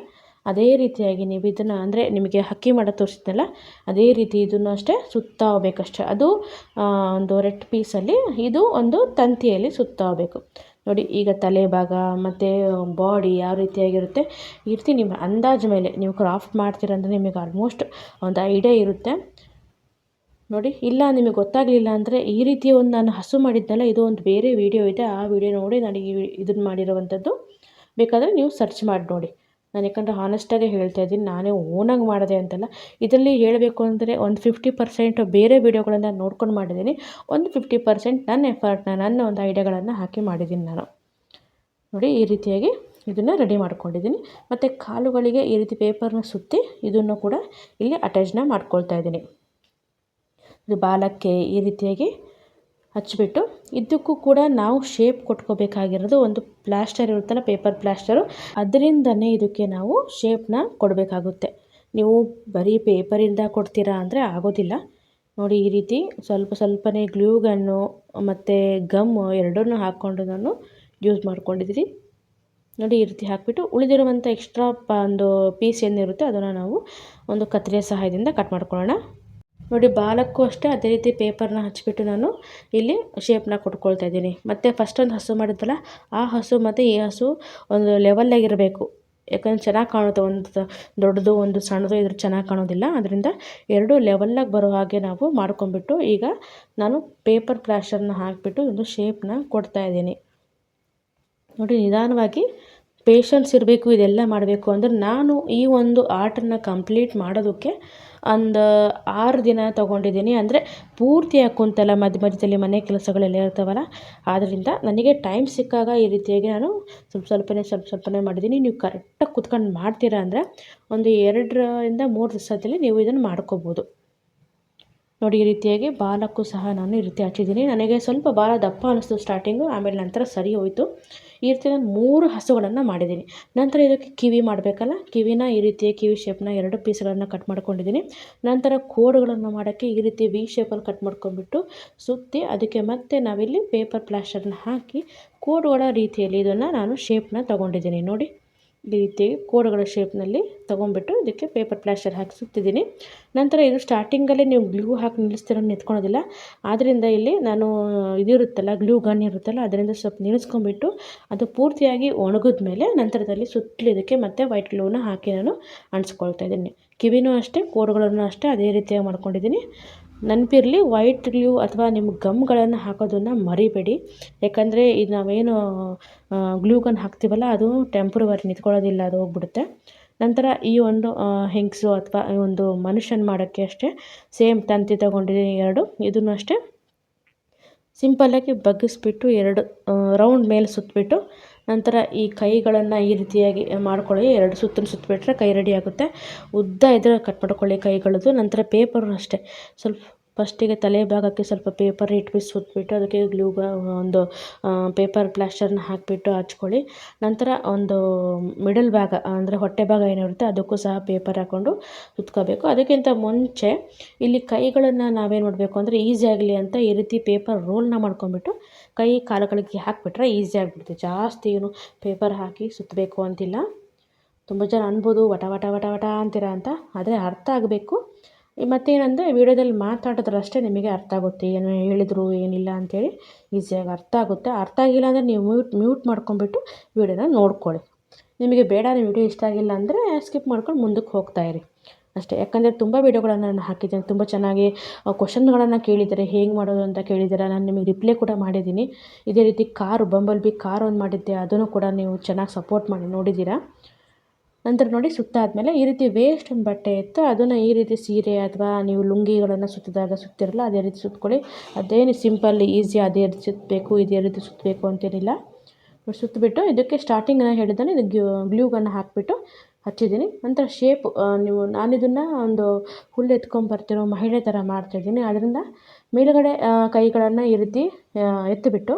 ಅದೇ ರೀತಿಯಾಗಿ ನೀವು ಇದನ್ನು, ಅಂದರೆ ನಿಮಗೆ ಹಕ್ಕಿ ಮಾಡೋದು ತೋರಿಸಿದ್ನಲ್ಲ ಅದೇ ರೀತಿ ಇದನ್ನು ಅಷ್ಟೇ ಸುತ್ತಾ ಹೋಗ್ಬೇಕಷ್ಟೆ. ಅದು ಒಂದು ರೆಡ್ ಪೀಸಲ್ಲಿ, ಇದು ಒಂದು ತಂತಿಯಲ್ಲಿ ಸುತ್ತಾ ಹೋಗಬೇಕು. ನೋಡಿ ಈಗ ತಲೆ ಭಾಗ ಮತ್ತು ಬಾಡಿ ಯಾವ ರೀತಿಯಾಗಿರುತ್ತೆ ಈ ರೀತಿ ನಿಮ್ಮ ಅಂದಾಜು ಮೇಲೆ ನೀವು ಕ್ರಾಫ್ಟ್ ಮಾಡ್ತೀರಂದರೆ ನಿಮಗೆ ಆಲ್ಮೋಸ್ಟ್ ಒಂದು ಐಡಿಯಾ ಇರುತ್ತೆ. ನೋಡಿ, ಇಲ್ಲ ನಿಮಗೆ ಗೊತ್ತಾಗಲಿಲ್ಲ ಅಂದರೆ ಈ ರೀತಿ ಒಂದು ನಾನು ಹಸು ಮಾಡಿದ್ನಲ್ಲ, ಇದು ಒಂದು ಬೇರೆ ವೀಡಿಯೋ ಇದೆ, ಆ ವಿಡಿಯೋ ನೋಡಿ ನಾನು ಇದನ್ನು ಮಾಡಿರುವಂಥದ್ದು. ಬೇಕಾದರೆ ನೀವು ಸರ್ಚ್ ಮಾಡಿ ನೋಡಿ. ನಾನು ಯಾಕಂದರೆ ಹಾನೆಸ್ಟಾಗಿ ಹೇಳ್ತಾ ಇದ್ದೀನಿ, ನಾನೇ ಓನಾಗಿ ಮಾಡಿದೆ ಅಂತಲ್ಲ. ಇದರಲ್ಲಿ ಹೇಳಬೇಕು ಅಂದರೆ ಒಂದು 50% ಬೇರೆ ವೀಡಿಯೋಗಳನ್ನು ನೋಡ್ಕೊಂಡು ಮಾಡಿದ್ದೀನಿ, ಒಂದು 50% ನನ್ನ ಎಫರ್ಟ್ನ, ನನ್ನ ಒಂದು ಐಡಿಯಾಗಳನ್ನು ಹಾಕಿ ಮಾಡಿದ್ದೀನಿ ನಾನು. ನೋಡಿ ಈ ರೀತಿಯಾಗಿ ಇದನ್ನು ರೆಡಿ ಮಾಡ್ಕೊಂಡಿದ್ದೀನಿ. ಮತ್ತು ಕಾಲುಗಳಿಗೆ ಈ ರೀತಿ ಪೇಪರ್ನ ಸುತ್ತಿ ಇದನ್ನು ಕೂಡ ಇಲ್ಲಿ ಅಟ್ಯಾಚ್ನ ಮಾಡ್ಕೊಳ್ತಾ ಇದ್ದೀನಿ. ಇದು ಬಾಲಕ್ಕೆ ಈ ರೀತಿಯಾಗಿ ಹಚ್ಚಿಬಿಟ್ಟು ಇದಕ್ಕೂ ಕೂಡ ನಾವು ಶೇಪ್ ಕೊಟ್ಕೋಬೇಕಾಗಿರೋದು ಒಂದು ಪ್ಲಾಸ್ಟರ್ ಇರುತ್ತಲ್ಲ, ಪೇಪರ್ ಪ್ಲಾಸ್ಟರು, ಅದರಿಂದನೇ ಇದಕ್ಕೆ ನಾವು ಶೇಪ್ನ ಕೊಡಬೇಕಾಗುತ್ತೆ. ನೀವು ಬರೀ ಪೇಪರಿಂದ ಕೊಡ್ತೀರಾ ಅಂದರೆ ಆಗೋದಿಲ್ಲ. ನೋಡಿ ಈ ರೀತಿ ಸ್ವಲ್ಪ ಸ್ವಲ್ಪನೇ ಗ್ಲೂ ಗನ್ನು ಮತ್ತು ಗಮ್ಮು ಎರಡನ್ನೂ ಹಾಕ್ಕೊಂಡು ನಾನು ಯೂಸ್ ಮಾಡ್ಕೊಂಡಿದ್ದೀನಿ. ನೋಡಿ ಈ ರೀತಿ ಹಾಕಿಬಿಟ್ಟು ಉಳಿದಿರುವಂಥ ಎಕ್ಸ್ಟ್ರಾ ಒಂದು ಪೀಸ್ ಏನಿರುತ್ತೆ ಅದನ್ನು ನಾವು ಒಂದು ಕತ್ತರಿಯ ಸಹಾಯದಿಂದ ಕಟ್ ಮಾಡ್ಕೊಳ್ಳೋಣ. ನೋಡಿ ಬಾಲಕ್ಕೂ ಅಷ್ಟೇ ಅದೇ ರೀತಿ ಪೇಪರ್ನ ಹಚ್ಚಿಬಿಟ್ಟು ನಾನು ಇಲ್ಲಿ ಶೇಪ್ನ ಕೊಟ್ಕೊಳ್ತಾ ಇದ್ದೀನಿ. ಮತ್ತು ಫಸ್ಟ್ ಒಂದು ಹಸು ಮಾಡಿದ್ವಲ್ಲ, ಆ ಹಸು ಮತ್ತು ಈ ಹಸು ಒಂದು ಲೆವೆಲ್ಲಾಗಿರಬೇಕು. ಯಾಕಂದರೆ ಚೆನ್ನಾಗಿ ಕಾಣುತ್ತೆ, ಒಂದು ದೊಡ್ಡದು ಒಂದು ಸಣ್ಣದು ಇದ್ರ ಚೆನ್ನಾಗಿ ಕಾಣೋದಿಲ್ಲ. ಅದರಿಂದ ಎರಡು ಲೆವೆಲ್ಲಾಗಿ ಬರೋ ಹಾಗೆ ನಾವು ಮಾಡ್ಕೊಂಬಿಟ್ಟು ಈಗ ನಾನು ಪೇಪರ್ ಪ್ಲಾಸ್ಟರ್ನ ಹಾಕಿಬಿಟ್ಟು ಒಂದು ಶೇಪ್ನ ಕೊಡ್ತಾ ಇದ್ದೀನಿ. ನೋಡಿ ನಿಧಾನವಾಗಿ ಪೇಷನ್ಸ್ ಇರಬೇಕು ಇದೆಲ್ಲ ಮಾಡಬೇಕು. ಅಂದರೆ ನಾನು ಈ ಒಂದು ಆರ್ಟನ್ನು ಕಂಪ್ಲೀಟ್ ಮಾಡೋದಕ್ಕೆ ಒಂದು 6 ದಿನ ತೊಗೊಂಡಿದ್ದೀನಿ. ಅಂದರೆ ಪೂರ್ತಿಯಾಗಿ ಕುಂತಲ್ಲ, ಮಧ್ಯ ಮಧ್ಯದಲ್ಲಿ ಮನೆ ಕೆಲಸಗಳೆಲ್ಲ ಇರ್ತಾವಲ್ಲ, ಆದ್ದರಿಂದ ನನಗೆ ಟೈಮ್ ಸಿಕ್ಕಾಗ ಈ ರೀತಿಯಾಗಿ ನಾನು ಸ್ವಲ್ಪನೇ ಮಾಡಿದ್ದೀನಿ. ನೀವು ಕರೆಕ್ಟಾಗಿ ಕುತ್ಕೊಂಡು ಮಾಡ್ತೀರಾ ಅಂದರೆ ಒಂದು 2ರಿಂದ 3 ದಿವಸದಲ್ಲಿ ನೀವು ಇದನ್ನು ಮಾಡ್ಕೋಬೋದು. ನೋಡಿ ಈ ರೀತಿಯಾಗಿ ಬಾಲಕ್ಕೂ ಸಹ ನಾನು ಈ ರೀತಿ ಹಚ್ಚಿದ್ದೀನಿ. ನನಗೆ ಸ್ವಲ್ಪ ಬಾಲ ದಪ್ಪ ಅನ್ನಿಸ್ತು ಸ್ಟಾರ್ಟಿಂಗು, ಆಮೇಲೆ ನಂತರ ಸರಿ ಹೋಯಿತು. ಈ ರೀತಿ ನಾನು 3 ಹಸುಗಳನ್ನು ಮಾಡಿದ್ದೀನಿ. ನಂತರ ಇದಕ್ಕೆ ಕಿವಿ ಮಾಡಬೇಕಲ್ಲ, ಕಿವಿನ ಈ ರೀತಿಯ ಕಿವಿ ಶೇಪ್ನ 2 ಪೀಸ್ಗಳನ್ನು ಕಟ್ ಮಾಡ್ಕೊಂಡಿದ್ದೀನಿ. ನಂತರ ಕೋಡ್ಗಳನ್ನು ಮಾಡೋಕ್ಕೆ ಈ ರೀತಿ ವಿ ಶೇಪಲ್ಲಿ ಕಟ್ ಮಾಡ್ಕೊಂಡ್ಬಿಟ್ಟು ಸುತ್ತಿ ಅದಕ್ಕೆ ಮತ್ತೆ ನಾವಿಲ್ಲಿ ಪೇಪರ್ ಪ್ಲಾಸ್ಟರ್ನ ಹಾಕಿ ಕೋಡ್ಗಳ ರೀತಿಯಲ್ಲಿ ಇದನ್ನು ನಾನು ಶೇಪ್ನ ತೊಗೊಂಡಿದ್ದೀನಿ. ನೋಡಿ ಈ ರೀತಿ ಕೋಡ್ಗಳ ಶೇಪ್ನಲ್ಲಿ ತೊಗೊಂಡ್ಬಿಟ್ಟು ಇದಕ್ಕೆ ಪೇಪರ್ ಪ್ಲಾಸ್ಟರ್ ಹಾಕಿ ಸುತ್ತಿದ್ದೀನಿ. ನಂತರ ಇದು ಸ್ಟಾರ್ಟಿಂಗಲ್ಲೇ ನೀವು ಗ್ಲೂ ಹಾಕಿ ನಿಲ್ಲಿಸ್ತಿರೋ ನಿಂತ್ಕೊಳ್ಳೋದಿಲ್ಲ. ಆದ್ದರಿಂದ ಇಲ್ಲಿ ನಾನು ಇದಿರುತ್ತಲ್ಲ, ಗ್ಲೂ ಗನ್ ಇರುತ್ತಲ್ಲ, ಅದರಿಂದ ಸ್ವಲ್ಪ ನಿಲ್ಲಿಸ್ಕೊಂಡ್ಬಿಟ್ಟು ಅದು ಪೂರ್ತಿಯಾಗಿ ಒಣಗಿದ ಮೇಲೆ ನಂತರದಲ್ಲಿ ಸುತ್ತಲೂ ಇದಕ್ಕೆ ಮತ್ತೆ ವೈಟ್ ಗ್ಲೂನ ಹಾಕಿ ನಾನು ಅಂಟಿಸ್ಕೊಳ್ತಾ ಇದ್ದೀನಿ. ಕಿವಿನೂ ಅಷ್ಟೇ, ಕೋಡ್ಗಳನ್ನು ಅಷ್ಟೇ ಅದೇ ರೀತಿಯಾಗಿ ಮಾಡ್ಕೊಂಡಿದ್ದೀನಿ. ನೆನಪಿರಲಿ, ವೈಟ್ ಗ್ಲೂ ಅಥವಾ ನಿಮ್ಮ ಗಮ್ಗಳನ್ನು ಹಾಕೋದನ್ನು ಮರಿಬೇಡಿ. ಯಾಕಂದರೆ ಇದು ನಾವೇನು ಗ್ಲೂ ಗನ್ ಹಾಕ್ತೀವಲ್ಲ ಅದು ಟೆಂಪ್ರವರಿ ನಿಂತ್ಕೊಳ್ಳೋದಿಲ್ಲ, ಅದು ಹೋಗ್ಬಿಡುತ್ತೆ. ನಂತರ ಈ ಒಂದು ಹೆಂಗಸು ಅಥವಾ ಒಂದು ಮನುಷ್ಯನ ಮಾಡೋಕ್ಕೆ ಅಷ್ಟೇ ಸೇಮ್ ತಂತಿ ತೊಗೊಂಡಿದ್ದೀನಿ 2. ಇದನ್ನು ಅಷ್ಟೇ ಸಿಂಪಲ್ಲಾಗಿ ಬಗ್ಗಿಸ್ಬಿಟ್ಟು 2 ರೌಂಡ್ ಮೇಲೆ ಸುತ್ತಬಿಟ್ಟು ನಂತರ ಈ ಕೈಗಳನ್ನು ಈ ರೀತಿಯಾಗಿ ಮಾಡ್ಕೊಳ್ಳಿ. 2 ಸುತ್ತನ್ನು ಸುತ್ತಬಿಟ್ರೆ ಕೈ ರೆಡಿ ಆಗುತ್ತೆ. ಉದ್ದ ಇದ್ದರೆ ಕಟ್ ಮಾಡ್ಕೊಳ್ಳಿ ಕೈಗಳದ್ದು. ನಂತರ ಪೇಪರು ಅಷ್ಟೇ ಸ್ವಲ್ಪ ಫಸ್ಟಿಗೆ ತಲೆ ಭಾಗಕ್ಕೆ ಸ್ವಲ್ಪ ಪೇಪರ್ ಇಟ್ಬಿಟ್ಟು ಸುತ್ತಬಿಟ್ಟು ಅದಕ್ಕೆ ಒಂದು ಪೇಪರ್ ಪ್ಲಾಸ್ಟರ್ನ ಹಾಕಿಬಿಟ್ಟು ಹಚ್ಕೊಳ್ಳಿ. ನಂತರ ಒಂದು ಮಿಡಲ್ ಭಾಗ ಅಂದರೆ ಹೊಟ್ಟೆ ಭಾಗ ಏನಿರುತ್ತೆ ಅದಕ್ಕೂ ಸಹ ಪೇಪರ್ ಹಾಕ್ಕೊಂಡು ಸುತ್ಕೋಬೇಕು. ಅದಕ್ಕಿಂತ ಮುಂಚೆ ಇಲ್ಲಿ ಕೈಗಳನ್ನು ನಾವೇನು ಮಾಡಬೇಕು ಅಂದರೆ ಈಸಿ ಆಗಲಿ ಅಂತ ಈ ರೀತಿ ಪೇಪರ್ ರೋಲ್ನ ಮಾಡ್ಕೊಂಬಿಟ್ಟು ಕೈ ಕಾಲುಗಳಿಗೆ ಹಾಕಿಬಿಟ್ರೆ ಈಸಿ ಆಗಿಬಿಡುತ್ತೆ. ಜಾಸ್ತಿ ಏನು ಪೇಪರ್ ಹಾಕಿ ಸುತ್ತಬೇಕು ಅಂತಿಲ್ಲ. ತುಂಬ ಜನ ಅನ್ಬೋದು ವಟ ವಟ ವಟ ವಟ ಅಂತೀರ ಅಂತ, ಆದರೆ ಅರ್ಥ ಆಗಬೇಕು. ಮತ್ತೇನಂದರೆ ವಿಡಿಯೋದಲ್ಲಿ ಮಾತಾಡಿದ್ರಷ್ಟೇ ನಿಮಗೆ ಅರ್ಥ ಆಗುತ್ತೆ, ಏನು ಹೇಳಿದರು ಏನಿಲ್ಲ ಅಂಥೇಳಿ ಈಸಿಯಾಗಿ ಅರ್ಥ ಆಗುತ್ತೆ. ಅರ್ಥ ಆಗಿಲ್ಲ ಅಂದರೆ ನೀವು ಮ್ಯೂಟ್ ಮಾಡ್ಕೊಂಬಿಟ್ಟು ವಿಡಿಯೋನ ನೋಡ್ಕೊಳ್ಳಿ. ನಿಮಗೆ ಬೇಡ, ನೀವು ವಿಡಿಯೋ ಇಷ್ಟ ಆಗಿಲ್ಲ ಅಂದರೆ ಸ್ಕಿಪ್ ಮಾಡ್ಕೊಂಡು ಮುಂದಕ್ಕೆ ಹೋಗ್ತಾಯಿರಿ ಅಷ್ಟೇ. ಯಾಕಂದರೆ ತುಂಬ ವೀಡಿಯೋಗಳನ್ನು ನಾನು ಹಾಕಿದ್ದೇನೆ, ತುಂಬ ಚೆನ್ನಾಗಿ ಕ್ವಶನ್ಗಳನ್ನು ಕೇಳಿದ್ದಾರೆ, ಹೇಗೆ ಮಾಡೋದು ಅಂತ ಕೇಳಿದ್ದಾರೆ. ನಾನು ನಿಮಗೆ ರಿಪ್ಲೈ ಕೂಡ ಮಾಡಿದ್ದೀನಿ. ಇದೇ ರೀತಿ ಬಂಬಲ್ ಬಿ ಕಾರ್ ಒಂದು ಮಾಡಿದ್ದೆ, ಅದನ್ನು ಕೂಡ ನೀವು ಚೆನ್ನಾಗಿ ಸಪೋರ್ಟ್ ಮಾಡಿ ನೋಡಿದ್ದೀರಾ. ನಂತರ ನೋಡಿ ಸುತ್ತಾದಮೇಲೆ ಈ ರೀತಿ ವೇಸ್ಟ್ ಒಂದು ಬಟ್ಟೆ ಇತ್ತು, ಅದನ್ನು ಈ ರೀತಿ ಸೀರೆ ಅಥವಾ ನೀವು ಲುಂಗಿಗಳನ್ನು ಸುತ್ತಿರಲ್ಲ ಅದೇ ರೀತಿ ಸುತ್ಕೊಳ್ಳಿ. ಅದೇನು ಸಿಂಪಲ್ ಈಸಿ, ಅದೇ ರೀತಿ ಸುತ್ತಬೇಕು ಇದೇ ರೀತಿ ಸುತ್ತಬೇಕು ಅಂತೇನಿಲ್ಲ. ಸುತ್ತಬಿಟ್ಟು ಇದಕ್ಕೆ ಸ್ಟಾರ್ಟಿಂಗ್ ನಾನು ಹೇಳಿದ್ದಾನೆ ಇದು ಗ್ಲೂಗನ್ನು ಹಾಕಿಬಿಟ್ಟು ಹಚ್ಚಿದ್ದೀನಿ. ನಂತರ ಶೇಪ್ ನಾನಿದನ್ನು ಒಂದು ಹುಲ್ಲು ಎತ್ಕೊಂಡ್ಬರ್ತಿರೋ ಮಹಿಳೆ ಥರ ಮಾಡ್ತಾಯಿದ್ದೀನಿ. ಅದರಿಂದ ಮೇಲುಗಡೆ ಕೈಗಳನ್ನು ಈ ರೀತಿ ಎತ್ತಿಬಿಟ್ಟು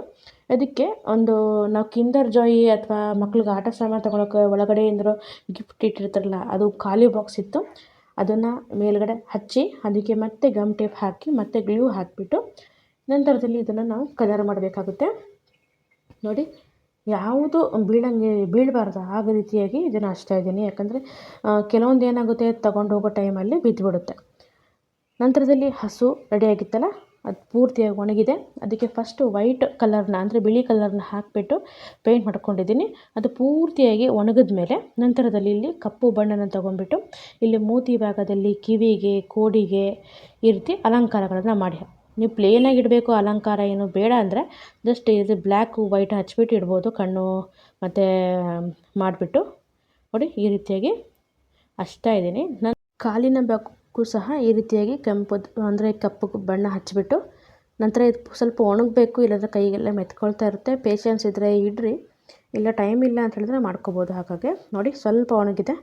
ಅದಕ್ಕೆ ಒಂದು ನಾವು ಕಿಂಡರ್ ಜಾಯ್ ಅಥವಾ ಮಕ್ಳಿಗೆ ಆಟ ಸಾಮಾನು ತೊಗೊಳಕ್ಕೆ ಒಳಗಡೆ ಏನಾದ್ರು ಗಿಫ್ಟ್ ಇಟ್ಟಿರ್ತಾರಲ್ಲ, ಅದು ಖಾಲಿ ಬಾಕ್ಸ್ ಇತ್ತು. ಅದನ್ನು ಮೇಲುಗಡೆ ಹಚ್ಚಿ ಅದಕ್ಕೆ ಮತ್ತೆ ಗಮ್ ಟೇಪ್ ಹಾಕಿ ಮತ್ತೆ ಗ್ಲೂ ಹಾಕಿಬಿಟ್ಟು ನಂತರದಲ್ಲಿ ಇದನ್ನು ನಾವು ಕಲರ್ ಮಾಡಬೇಕಾಗುತ್ತೆ. ನೋಡಿ ಯಾವುದು ಬೀಳಬಾರ್ದು ಆಗ ರೀತಿಯಾಗಿ ಇದನ್ನು ಹಚ್ತಾ ಇದ್ದೀನಿ. ಯಾಕಂದರೆ ಕೆಲವೊಂದು ಏನಾಗುತ್ತೆ ತಗೊಂಡು ಹೋಗೋ ಟೈಮಲ್ಲಿ ಬಿದ್ದುಬಿಡುತ್ತೆ. ನಂತರದಲ್ಲಿ ಹಸು ರೆಡಿಯಾಗಿತ್ತಲ್ಲ, ಅದು ಪೂರ್ತಿಯಾಗಿ ಒಣಗಿದೆ. ಅದಕ್ಕೆ ಫಸ್ಟು ವೈಟ್ ಕಲರ್ನ ಅಂದರೆ ಬಿಳಿ ಕಲರ್ನ ಹಾಕಿಬಿಟ್ಟು ಪೇಂಟ್ ಮಾಡ್ಕೊಂಡಿದ್ದೀನಿ. ಅದು ಪೂರ್ತಿಯಾಗಿ ಒಣಗಿದ ಮೇಲೆ ನಂತರದಲ್ಲಿ ಇಲ್ಲಿ ಕಪ್ಪು ಬಣ್ಣನ ತೊಗೊಂಡ್ಬಿಟ್ಟು ಇಲ್ಲಿ ಮೂತಿ ಭಾಗದಲ್ಲಿ ಕಿವಿಗೆ, ಕೋಡಿಗೆ ಈ ರೀತಿ ಅಲಂಕಾರಗಳನ್ನು ಮಾಡಿ ನೀವು ಪ್ಲೇನಾಗಿ ಇಡಬೇಕು ಅಲಂಕಾರ ಏನು ಬೇಡ ಅಂದರೆ ಜಸ್ಟ್ ಇದು ಬ್ಲ್ಯಾಕು ವೈಟ್ ಹಚ್ಬಿಟ್ಟು ಇಡ್ಬೋದು ಕಣ್ಣು ಮತ್ತು ಮಾಡಿಬಿಟ್ಟು ನೋಡಿ ಈ ರೀತಿಯಾಗಿ ಹಚ್ತಾ ಇದ್ದೀನಿ. ನಾನು ಕಾಲಿನ ಬೆಕ್ಕು ಸಹ ಈ ರೀತಿಯಾಗಿ ಕೆಂಪು ಅಂದರೆ ಕಪ್ಪು ಬಣ್ಣ ಹಚ್ಬಿಟ್ಟು ನಂತರ ಇದು ಸ್ವಲ್ಪ ಒಣಗಬೇಕು, ಇಲ್ಲಾಂದರೆ ಕೈಗೆಲ್ಲ ಮೆತ್ಕೊಳ್ತಾ ಇರುತ್ತೆ. ಪೇಷನ್ಸ್ ಇದ್ದರೆ ಇಡ್ರಿ, ಇಲ್ಲ ಟೈಮ್ ಇಲ್ಲ ಅಂತ ಹೇಳಿದ್ರೆ ಮಾಡ್ಕೋಬೋದು. ಹಾಗಾಗಿ ನೋಡಿ ಸ್ವಲ್ಪ ಒಣಗಿದೆ,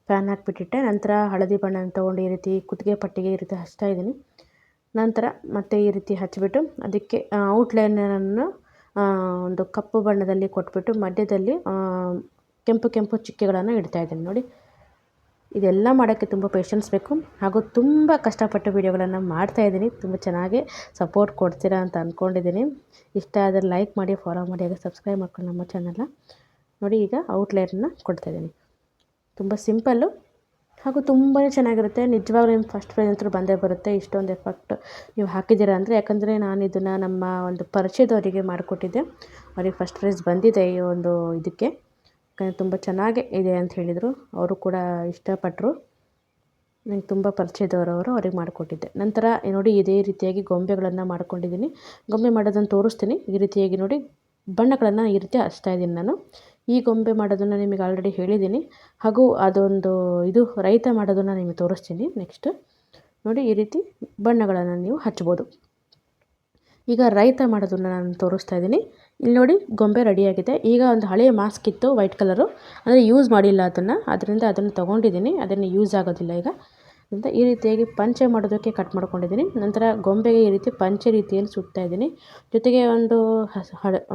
ಫ್ಯಾನ್ ಹಾಕಿಬಿಟ್ಟಿಟ್ಟೆ. ನಂತರ ಹಳದಿ ಬಣ್ಣ ತೊಗೊಂಡು ಈ ರೀತಿ ಕುತ್ತಿಗೆ ಪಟ್ಟಿಗೆ ಈ ರೀತಿ ಹಚ್ತಾ ಇದ್ದೀನಿ. ನಂತರ ಮತ್ತೆ ಈ ರೀತಿ ಹಚ್ಚಿಬಿಟ್ಟು ಅದಕ್ಕೆ ಔಟ್ಲೈನನ್ನು ಒಂದು ಕಪ್ಪು ಬಣ್ಣದಲ್ಲಿ ಕೊಟ್ಬಿಟ್ಟು ಮಧ್ಯದಲ್ಲಿ ಕೆಂಪು ಕೆಂಪು ಚುಕ್ಕೆಗಳನ್ನು ಇಡ್ತಾಯಿದ್ದೀನಿ. ನೋಡಿ, ಇದೆಲ್ಲ ಮಾಡೋಕ್ಕೆ ತುಂಬ ಪೇಷನ್ಸ್ ಬೇಕು ಹಾಗೂ ತುಂಬ ಕಷ್ಟಪಟ್ಟು ವೀಡಿಯೋಗಳನ್ನು ಮಾಡ್ತಾಯಿದ್ದೀನಿ. ತುಂಬ ಚೆನ್ನಾಗಿ ಸಪೋರ್ಟ್ ಕೊಡ್ತೀರಾ ಅಂತ ಅಂದ್ಕೊಂಡಿದ್ದೀನಿ. ಇಷ್ಟ ಆದರೆ ಲೈಕ್ ಮಾಡಿ, ಫಾಲೋ ಮಾಡಿ, ಹಾಗೆ ಸಬ್ಸ್ಕ್ರೈಬ್ ಮಾಡ್ಕೊಂಡು ನಮ್ಮ ಚಾನಲ್ನ. ನೋಡಿ, ಈಗ ಔಟ್ಲೈನನ್ನು ಕೊಡ್ತಾಯಿದ್ದೀನಿ. ತುಂಬ ಸಿಂಪಲ್ಲು ಹಾಗೂ ತುಂಬಾ ಚೆನ್ನಾಗಿರುತ್ತೆ. ನಿಜವಾಗ್ಲೂ ನಿಮ್ಮ ಫಸ್ಟ್ ಪ್ರೈಸ್ ಅಂತೂ ಬಂದೇ ಬರುತ್ತೆ. ಇಷ್ಟೊಂದು ಎಫರ್ಟ್ ನೀವು ಹಾಕಿದ್ದೀರಾ ಅಂದರೆ, ಯಾಕಂದರೆ ನಾನು ಇದನ್ನು ನಮ್ಮ ಒಂದು ಪರಿಚಯದವರಿಗೆ ಮಾಡಿಕೊಟ್ಟಿದ್ದೆ. ಅವ್ರಿಗೆ ಫಸ್ಟ್ ಪ್ರೈಸ್ ಬಂದಿದೆ ಈ ಒಂದು ಇದಕ್ಕೆ. ತುಂಬ ಚೆನ್ನಾಗಿ ಇದೆ ಅಂತ ಹೇಳಿದರು. ಅವರು ಕೂಡ ಇಷ್ಟಪಟ್ಟರು. ನನಗೆ ತುಂಬ ಪರಿಚಯದವರವರು ಅವ್ರಿಗೆ ಮಾಡಿಕೊಟ್ಟಿದ್ದೆ. ನಂತರ ನೋಡಿ ಇದೇ ರೀತಿಯಾಗಿ ಗೊಂಬೆಗಳನ್ನು ಮಾಡ್ಕೊಂಡಿದ್ದೀನಿ. ಗೊಂಬೆ ಮಾಡೋದನ್ನು ತೋರಿಸ್ತೀನಿ. ಈ ರೀತಿಯಾಗಿ ನೋಡಿ ಬಣ್ಣಗಳನ್ನು ಈ ರೀತಿ ಹಚ್ತಾ ಇದ್ದೀನಿ ನಾನು. ಈ ಗೊಂಬೆ ಮಾಡೋದನ್ನು ನಿಮಗೆ ಆಲ್ರೆಡಿ ಹೇಳಿದ್ದೀನಿ. ಹಾಗೂ ಅದೊಂದು ಇದು ರೈತ ಮಾಡೋದನ್ನು ನಿಮಗೆ ತೋರಿಸ್ತೀನಿ ನೆಕ್ಸ್ಟ್. ನೋಡಿ ಈ ರೀತಿ ಬಣ್ಣಗಳನ್ನು ನೀವು ಹಚ್ಬೋದು. ಈಗ ರೈತ ಮಾಡೋದನ್ನು ನಾನು ತೋರಿಸ್ತಾ ಇದ್ದೀನಿ. ಇಲ್ಲಿ ನೋಡಿ ಗೊಂಬೆ ರೆಡಿಯಾಗಿದೆ. ಈಗ ಒಂದು ಹಳೆಯ ಮಾಸ್ಕ್ ಇತ್ತು ವೈಟ್ ಕಲರು, ಅಂದರೆ ಯೂಸ್ ಮಾಡಿಲ್ಲ ಅದರಿಂದ ಅದನ್ನು ತೊಗೊಂಡಿದ್ದೀನಿ. ಅದನ್ನು ಯೂಸ್ ಆಗೋದಿಲ್ಲ ಈಗ ಅಂತ. ಈ ರೀತಿಯಾಗಿ ಪಂಚೆ ಮಾಡೋದಕ್ಕೆ ಕಟ್ ಮಾಡ್ಕೊಂಡಿದ್ದೀನಿ. ನಂತರ ಗೊಂಬೆಗೆ ಈ ರೀತಿ ಪಂಚೆ ರೀತಿಯಲ್ಲಿ ಸುತ್ತಾ ಇದ್ದೀನಿ. ಜೊತೆಗೆ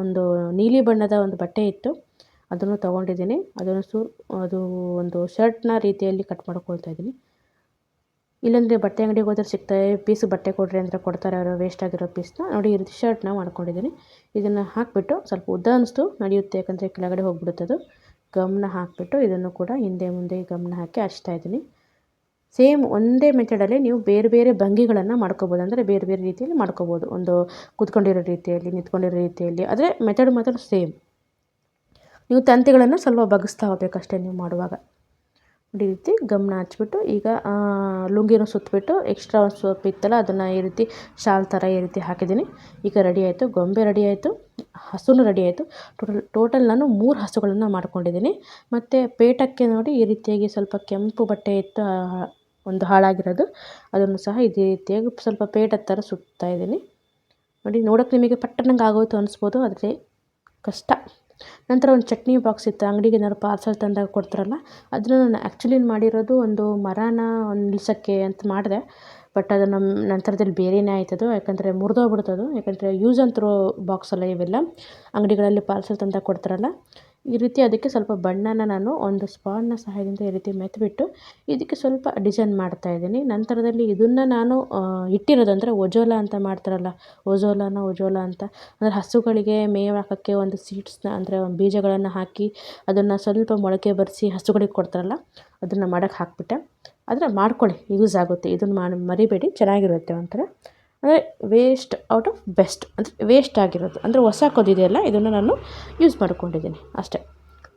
ಒಂದು ನೀಲಿ ಬಣ್ಣದ ಒಂದು ಬಟ್ಟೆ ಇತ್ತು, ಅದನ್ನು ತೊಗೊಂಡಿದ್ದೀನಿ. ಅದು ಒಂದು ಶರ್ಟ್ನ ರೀತಿಯಲ್ಲಿ ಕಟ್ ಮಾಡ್ಕೊಳ್ತಾ ಇದ್ದೀನಿ. ಇಲ್ಲಾಂದರೆ ಬಟ್ಟೆ ಅಂಗಡಿಗೆ ಹೋದ್ರೆ ಸಿಗ್ತವೆ, ಪೀಸ್ ಬಟ್ಟೆ ಕೊಡ್ರಿ ಅಂದರೆ ಕೊಡ್ತಾರೆ ಅವರು, ವೇಸ್ಟ್ ಆಗಿರೋ ಪೀಸ್ನ. ನೋಡಿ ಈ ರೀತಿ ಶರ್ಟ್ನ ಮಾಡ್ಕೊಂಡಿದ್ದೀನಿ. ಇದನ್ನು ಹಾಕಿಬಿಟ್ಟು ಸ್ವಲ್ಪ ಉದ್ದ ಅನ್ನಿಸ್ತು, ನಡೆಯುತ್ತೆ, ಯಾಕಂದರೆ ಕೆಳಗಡೆ ಹೋಗ್ಬಿಡುತ್ತದು. ಗಮ್ನ ಹಾಕಿಬಿಟ್ಟು ಇದನ್ನು ಕೂಡ ಹಿಂದೆ ಮುಂದೆ ಗಮ್ನ ಹಾಕಿ ಹಚ್ತಾ ಇದ್ದೀನಿ. ಸೇಮ್ ಒಂದೇ ಮೆಥಡಲ್ಲಿ ನೀವು ಬೇರೆ ಬೇರೆ ಭಂಗಿಗಳನ್ನು ಮಾಡ್ಕೋಬೋದು, ಅಂದರೆ ಬೇರೆ ಬೇರೆ ರೀತಿಯಲ್ಲಿ ಮಾಡ್ಕೋಬೋದು. ಒಂದು ಕೂತ್ಕೊಂಡಿರೋ ರೀತಿಯಲ್ಲಿ, ನಿಂತ್ಕೊಂಡಿರೋ ರೀತಿಯಲ್ಲಿ, ಆದರೆ ಮೆಥಡ್ ಮಾತ್ರ ಸೇಮ್. ನೀವು ತಂತಿಗಳನ್ನು ಸ್ವಲ್ಪ ಬಗ್ಗಿಸ್ತಾ ಹೋಗ್ಬೇಕಷ್ಟೇ ನೀವು ಮಾಡುವಾಗ. ಈ ರೀತಿ ಗಮನ ಹಚ್ಬಿಟ್ಟು ಈಗ ಲುಂಗಿನೂ ಸುತ್ತಬಿಟ್ಟು ಎಕ್ಸ್ಟ್ರಾ ಒಂದು ಸೋಪ್ ಇತ್ತಲ್ಲ ಅದನ್ನು ಈ ರೀತಿ ಶಾಲ್ ಥರ ಈ ರೀತಿ ಹಾಕಿದ್ದೀನಿ. ಈಗ ರೆಡಿ ಆಯಿತು, ಗೊಂಬೆ ರೆಡಿ ಆಯಿತು, ಹಸುನು ರೆಡಿ ಆಯಿತು. ಟೋಟಲ್ ನಾನು 3 ಹಸುಗಳನ್ನು ಮಾಡ್ಕೊಂಡಿದ್ದೀನಿ. ಮತ್ತು ಪೇಟಕ್ಕೆ ನೋಡಿ ಈ ರೀತಿಯಾಗಿ ಸ್ವಲ್ಪ ಕೆಂಪು ಬಟ್ಟೆ ಇತ್ತು ಒಂದು ಹಾಳಾಗಿರೋದು, ಅದನ್ನು ಸಹ ಇದೇ ರೀತಿಯಾಗಿ ಸ್ವಲ್ಪ ಪೇಟದ ಥರ ಸುತ್ತಾ ಇದ್ದೀನಿ. ನೋಡಿ, ನೋಡೋಕ್ಕೆ ನಿಮಗೆ ಪಟ್ಟಣಂಗೆ ಆಗೋಯ್ತು ಅನಿಸ್ಬೋದು, ಆದರೆ ಕಷ್ಟ. ನಂತರ ಒಂದು ಚಟ್ನಿ ಬಾಕ್ಸ್ ಇತ್ತು, ಅಂಗಡಿಗೆ ಏನಾದ್ರು ಪಾರ್ಸಲ್ ತಂದಾಗ ಕೊಡ್ತಾರಲ್ಲ, ಅದನ್ನು ನಾನು ಆ್ಯಕ್ಚುಲಿ ಮಾಡಿರೋದು ಒಂದು ಮರನ ನಿಲ್ಸೋಕ್ಕೆ ಅಂತ ಮಾಡಿದೆ. ಬಟ್ ಅದು ನಮ್ಮ ನಂತರದಲ್ಲಿ ಬೇರೆಯೇ ಆಯ್ತದು, ಯಾಕಂದರೆ ಮುರಿದೋಗ್ಬಿಡ್ತದು. ಯಾಕಂದರೆ ಯೂಸ್ ಆ್ಯಂಡ್ ಥ್ರೋ ಬಾಕ್ಸ್ ಅಲ್ಲ ಇವೆಲ್ಲ, ಅಂಗಡಿಗಳಲ್ಲಿ ಪಾರ್ಸಲ್ ತಂದಾಗ ಕೊಡ್ತಾರಲ್ಲ. ಈ ರೀತಿ ಅದಕ್ಕೆ ಸ್ವಲ್ಪ ಬಣ್ಣನ ನಾನು ಒಂದು ಸ್ಪಾನ್ನ ಸಹಾಯದಿಂದ ಈ ರೀತಿ ಮೆತ್ತಿಬಿಟ್ಟು ಇದಕ್ಕೆ ಸ್ವಲ್ಪ ಡಿಸೈನ್ ಮಾಡ್ತಾಯಿದ್ದೀನಿ. ನಂತರದಲ್ಲಿ ಇದನ್ನು ನಾನು ಇಟ್ಟಿರೋದು, ಅಂದರೆ ಒಜೋಲಾ ಅಂತ ಮಾಡ್ತಾರಲ್ಲ, ಒಜೋಲಾ ಅಂತ, ಅಂದರೆ ಹಸುಗಳಿಗೆ ಮೇವು ಹಾಕೋಕ್ಕೆ ಒಂದು ಸೀಡ್ಸ್ನ, ಅಂದರೆ ಒಂದು ಬೀಜಗಳನ್ನು ಹಾಕಿ ಅದನ್ನು ಸ್ವಲ್ಪ ಮೊಳಕೆ ಬರಿಸಿ ಹಸುಗಳಿಗೆ ಕೊಡ್ತಾರಲ್ಲ, ಅದನ್ನು ಮಾಡೋಕ್ಕೆ ಹಾಕ್ಬಿಟ್ಟೆ. ಆದರೆ ಮಾಡ್ಕೊಳ್ಳಿ, ಯೂಸ್ ಆಗುತ್ತೆ. ಇದನ್ನು ಮರಿಬೇಡಿ, ಚೆನ್ನಾಗಿರುತ್ತೆ ಒಂಥರ. ಅಂದರೆ ವೇಸ್ಟ್ ಔಟ್ ಆಫ್ ಬೆಸ್ಟ್, ಅಂದರೆ ವೇಸ್ಟ್ ಆಗಿರೋದು, ಅಂದರೆ ಹೊಸ ಕೊದಿದೆಯಲ್ಲ, ಇದನ್ನು ನಾನು ಯೂಸ್ ಮಾಡ್ಕೊಂಡಿದ್ದೀನಿ ಅಷ್ಟೇ.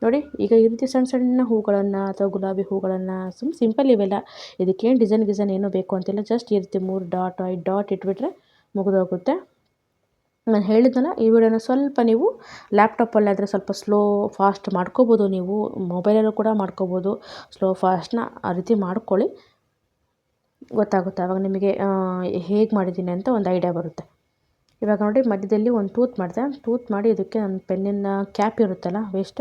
ನೋಡಿ, ಈಗ ಈ ರೀತಿ ಸಣ್ಣ ಸಣ್ಣ ಹೂಗಳನ್ನು ಅಥವಾ ಗುಲಾಬಿ ಹೂಗಳನ್ನು ಸಿಂಪಲ್ ಇವೆಲ್ಲ, ಇದಕ್ಕೇನು ಡಿಸೈನ್ ಏನೂ ಬೇಕು ಅಂತಿಲ್ಲ. ಜಸ್ಟ್ ಈ ರೀತಿ 3 ಡಾಟ್ 5 ಡಾಟ್ ಇಟ್ಬಿಟ್ರೆ ಮುಗಿದೋಗುತ್ತೆ. ನಾನು ಹೇಳಿದ್ನಲ್ಲ, ಈ ವಿಡಿಯೋನ ಸ್ವಲ್ಪ ನೀವು ಲ್ಯಾಪ್ಟಾಪಲ್ಲಾದರೆ ಸ್ವಲ್ಪ ಫಾಸ್ಟ್ ಮಾಡ್ಕೋಬೋದು. ನೀವು ಮೊಬೈಲಲ್ಲೂ ಕೂಡ ಮಾಡ್ಕೋಬೋದು, ಫಾಸ್ಟ್ನ ಆ ರೀತಿ ಮಾಡ್ಕೊಳ್ಳಿ. ಗೊತ್ತಾಗುತ್ತೆ ಆವಾಗ ನಿಮಗೆ ಹೇಗೆ ಮಾಡಿದ್ದೀನಿ ಅಂತ ಒಂದು ಐಡಿಯಾ ಬರುತ್ತೆ. ಇವಾಗ ನೋಡಿ, ಮಧ್ಯದಲ್ಲಿ ಒಂದು ತೂತ್ ಮಾಡಿ ಇದಕ್ಕೆ ಒಂದು ಪೆನ್ನಿನ ಕ್ಯಾಪ್ ಇರುತ್ತಲ್ಲ ವೇಸ್ಟ್,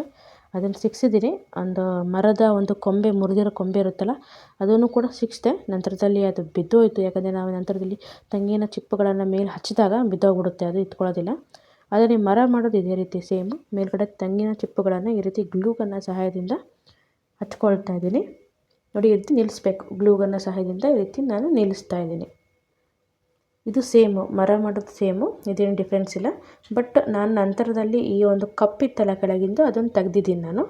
ಅದನ್ನು ಸಿಕ್ಸಿದ್ದೀನಿ. ಒಂದು ಮರದ ಒಂದು ಕೊಂಬೆ, ಮುರಿದಿರೋ ಕೊಂಬೆ ಇರುತ್ತಲ್ಲ, ಅದನ್ನು ಕೂಡ ಸಿಕ್ಕಿದೆ. ನಂತರದಲ್ಲಿ ಅದು ಬಿದ್ದೋಯ್ತು, ಯಾಕಂದರೆ ನಾವು ನಂತರದಲ್ಲಿ ತೆಂಗಿನ ಚಿಪ್ಪುಗಳನ್ನು ಮೇಲೆ ಹಚ್ಚಿದಾಗ ಬಿದ್ದೋಗ್ಬಿಡುತ್ತೆ, ಅದು ಇಟ್ಕೊಳ್ಳೋದಿಲ್ಲ. ಆದರೆ ಮರ ಮಾಡೋದು ಇದೇ ರೀತಿ ಸೇಮ್, ಮೇಲ್ಗಡೆ ತೆಂಗಿನ ಚಿಪ್ಪುಗಳನ್ನು ಈ ರೀತಿ ಗ್ಲೂಗನ್ನ ಸಹಾಯದಿಂದ ಹಚ್ಕೊಳ್ತಾ ಇದ್ದೀನಿ. ನೋಡಿ, ಈ ರೀತಿ ನಿಲ್ಲಿಸ್ಬೇಕು, ಗ್ಲೂಗನ್ನ ಸಹಾಯದಿಂದ ಈ ರೀತಿ ನಾನು ನಿಲ್ಲಿಸ್ತಾ ಇದ್ದೀನಿ. ಇದು ಸೇಮು, ಮರ ಮಾಡೋದು ಸೇಮು, ಇದೇನು ಡಿಫ್ರೆನ್ಸ್ ಇಲ್ಲ. ಬಟ್ ನಾನು ನಂತರದಲ್ಲಿ ಈ ಒಂದು ಕಪ್ಪಿತ್ತಲ್ಲ ಕೆಳಗಿಂದು, ಅದನ್ನು ತೆಗ್ದಿದ್ದೀನಿ ನಾನು.